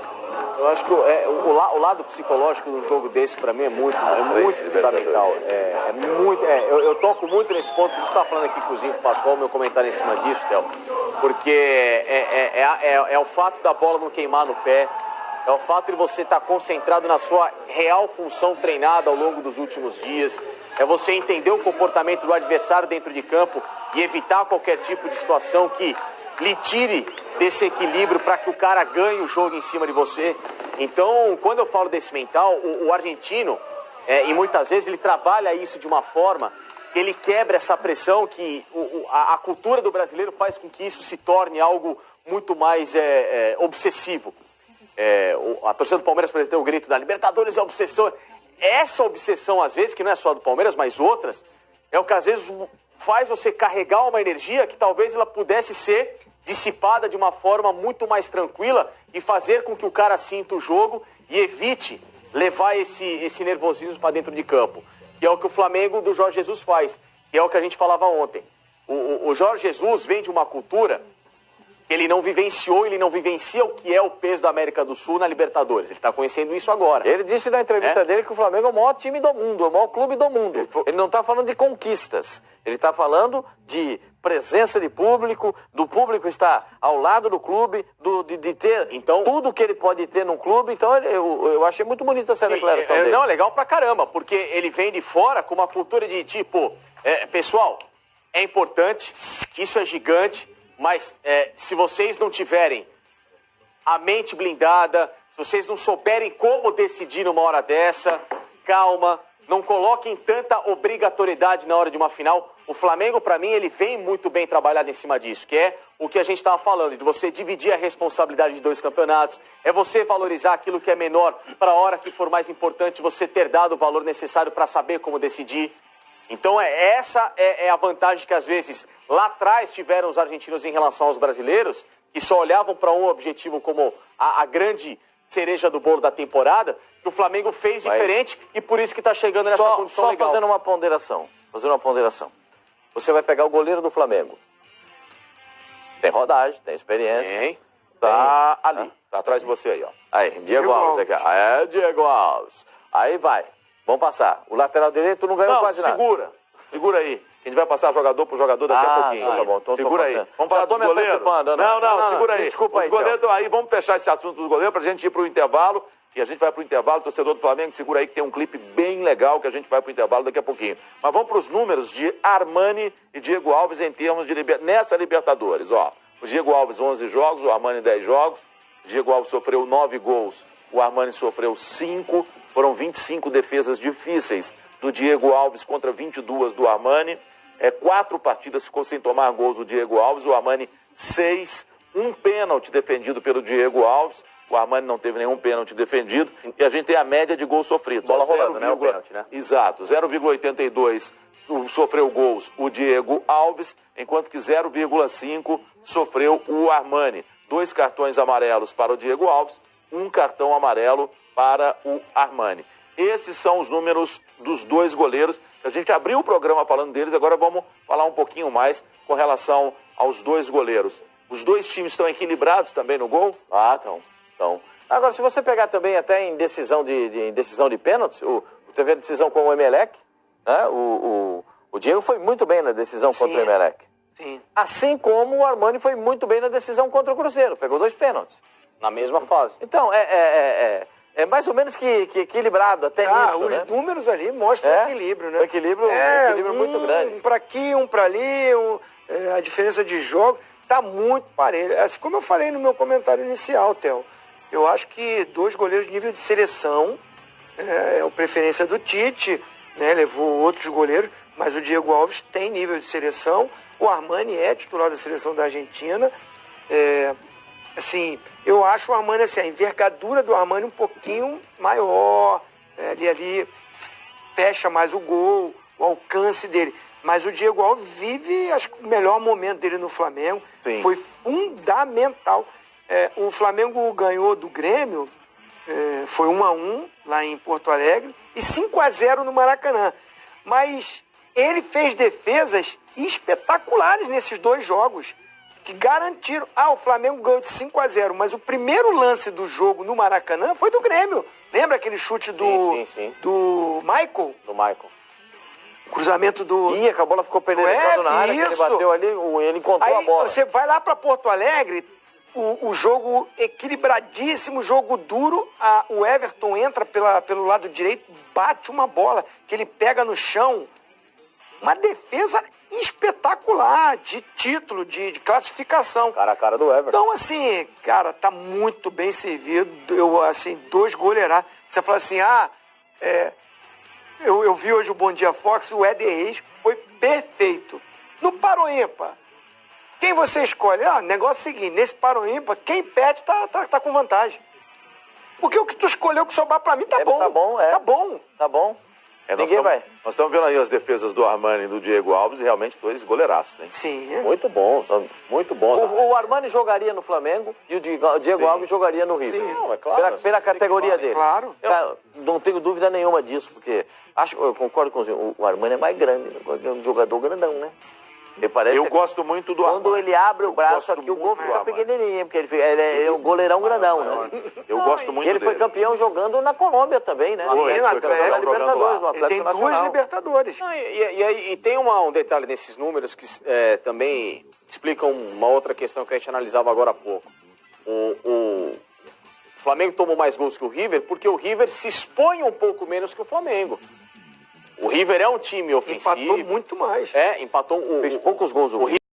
Eu acho que o lado psicológico do jogo desse, para mim, é muito fundamental. Eu toco muito nesse ponto que você está falando aqui, inclusive, com o Pascoal, meu comentário em cima disso, Theo, porque é o fato da bola não queimar no pé, é o fato de você estar concentrado na sua real função treinada ao longo dos últimos dias, é você entender o comportamento do adversário dentro de campo e evitar qualquer tipo de situação que lhe tire desse equilíbrio para que o cara ganhe o jogo em cima de você. Então, quando eu falo desse mental, o argentino, e muitas vezes ele trabalha isso de uma forma que ele quebra essa pressão que a cultura do brasileiro faz com que isso se torne algo muito mais obsessivo. A torcida do Palmeiras, por exemplo, tem o grito da Libertadores é obsessão. Essa obsessão, às vezes, que não é só do Palmeiras, mas outras, é o que às vezes faz você carregar uma energia que talvez ela pudesse ser dissipada de uma forma muito mais tranquila e fazer com que o cara sinta o jogo e evite levar esse nervosismo para dentro de campo, que é o que o Flamengo do Jorge Jesus faz, que é o que a gente falava ontem. O Jorge Jesus vem de uma cultura que ele não vivenciou, ele não vivencia o que é o peso da América do Sul na Libertadores. Ele está conhecendo isso agora. Ele disse na entrevista dele que o Flamengo é o maior time do mundo, é o maior clube do mundo. Ele não está falando de conquistas, ele está falando de presença de público, do público estar ao lado do clube, de ter então, tudo que ele pode ter num clube. Então eu achei muito bonita essa declaração dele. Não, legal pra caramba, porque ele vem de fora com uma cultura de tipo, pessoal, é importante, isso é gigante, mas se vocês não tiverem a mente blindada, se vocês não souberem como decidir numa hora dessa, calma, não coloquem tanta obrigatoriedade na hora de uma final. O Flamengo, para mim, ele vem muito bem trabalhado em cima disso, que é o que a gente estava falando, de você dividir a responsabilidade de 2 campeonatos, é você valorizar aquilo que é menor para a hora que for mais importante, você ter dado o valor necessário para saber como decidir. Então, essa é a vantagem que, às vezes, lá atrás tiveram os argentinos em relação aos brasileiros, que só olhavam para um objetivo como a grande cereja do bolo da temporada, que o Flamengo fez diferente e por isso que está chegando nessa condição legal. Só fazendo uma ponderação, Você vai pegar o goleiro do Flamengo. Tem rodagem, tem experiência. Tá ali, tá atrás de você aí, ó. Aí, Diego Alves. Diego Alves. Aí vai, vamos passar. O lateral direito não ganhou quase nada. Segura aí. A gente vai passar jogador por jogador daqui a pouquinho. Tá bom, então segura aí. Vamos falar dos goleiros? Não, segura aí. Desculpa aí. Os goleiros aí, vamos fechar esse assunto dos goleiros pra gente ir pro intervalo. E a gente vai pro intervalo, torcedor do Flamengo, segura aí que tem um clipe bem legal que a gente vai pro intervalo daqui a pouquinho. Mas vamos pros números de Armani e Diego Alves em termos de nessa Libertadores, ó. O Diego Alves 11 jogos, o Armani 10 jogos. O Diego Alves sofreu 9 gols, o Armani sofreu 5. Foram 25 defesas difíceis do Diego Alves contra 22 do Armani. 4 partidas ficou sem tomar gols o Diego Alves, o Armani 6. Um pênalti defendido pelo Diego Alves. O Armani não teve nenhum pênalti defendido. E a gente tem a média de gols sofridos. Bola rolando, né? O pênalti, né? Exato. 0,82 sofreu gols o Diego Alves, enquanto que 0,5 sofreu o Armani. 2 cartões amarelos para o Diego Alves, 1 cartão amarelo para o Armani. Esses são os números dos 2 goleiros. A gente abriu o programa falando deles, agora vamos falar um pouquinho mais com relação aos 2 goleiros. Os 2 times estão equilibrados também no gol? Então, agora, se você pegar também até em decisão de pênaltis, teve a decisão com o Emelec, né? O Diego foi muito bem na decisão contra o Emelec. Sim. Assim como o Armani foi muito bem na decisão contra o Cruzeiro, pegou 2 pênaltis. Na mesma fase. Então, É mais ou menos que equilibrado, até isso, os números ali mostram o equilíbrio, né? O equilíbrio muito grande. Um para aqui, um para ali, a diferença de jogo tá muito parelho. Assim como eu falei no meu comentário inicial, Theo, eu acho que 2 goleiros de nível de seleção, é a preferência do Tite, né? Levou outros goleiros, mas o Diego Alves tem nível de seleção, o Armani é titular da seleção da Argentina, assim, eu acho o Armani, assim, a envergadura do Armani um pouquinho maior, ele ali fecha mais o gol, o alcance dele. Mas o Diego Alves vive, acho que o melhor momento dele no Flamengo. Sim. Foi fundamental. O Flamengo ganhou do Grêmio, foi 1-1 lá em Porto Alegre e 5-0 no Maracanã. Mas ele fez defesas espetaculares nesses 2 jogos, que garantiram. O Flamengo ganhou de 5-0, mas o primeiro lance do jogo no Maracanã foi do Grêmio. Lembra aquele chute do Michael? Do Michael. Cruzamento do... que a bola ficou penetrando na área, que ele bateu ali, ele encontrou a bola. Você vai lá para Porto Alegre, o jogo equilibradíssimo, jogo duro, o Everton entra pelo lado direito, bate uma bola que ele pega no chão. Uma defesa espetacular, de título, de classificação. Cara a cara do Everton. Então, assim, cara, tá muito bem servido. 2 goleirados. Você fala assim, eu vi hoje o Bom Dia Fox, o Éder Reis foi perfeito. No Paro Ímpar, quem você escolhe? O negócio é o seguinte, nesse Paro Ímpar, quem perde tá com vantagem. Porque o que tu escolheu que sobrar pra mim tá bom. Tá bom, Tá bom. Tá bom. Nós estamos vendo aí as defesas do Armani e do Diego Alves e realmente 2 goleiraços, hein? Sim. Muito bons, muito bons. O Armani jogaria no Flamengo e o Diego Alves jogaria no River. Sim. Não, é claro. Pela categoria dele. Claro. Cara, não tenho dúvida nenhuma disso, porque eu concordo com o Armani é mais grande, é um jogador grandão, né? Eu gosto muito do Armani. Quando ele abre o braço aqui, o gol fica pequenininho, porque ele é um goleirão grandão, né? Eu gosto muito dele. Ele foi campeão jogando na Colômbia também, né? Foi campeão Libertadores, no Atlético Ele tem Nacional. 2 Libertadores. E tem um detalhe nesses números que também explicam uma outra questão que a gente analisava agora há pouco. O Flamengo tomou mais gols que o River porque o River se expõe um pouco menos que o Flamengo. O River é um time ofensivo. Empatou muito mais. Empatou. Fez poucos gols o River.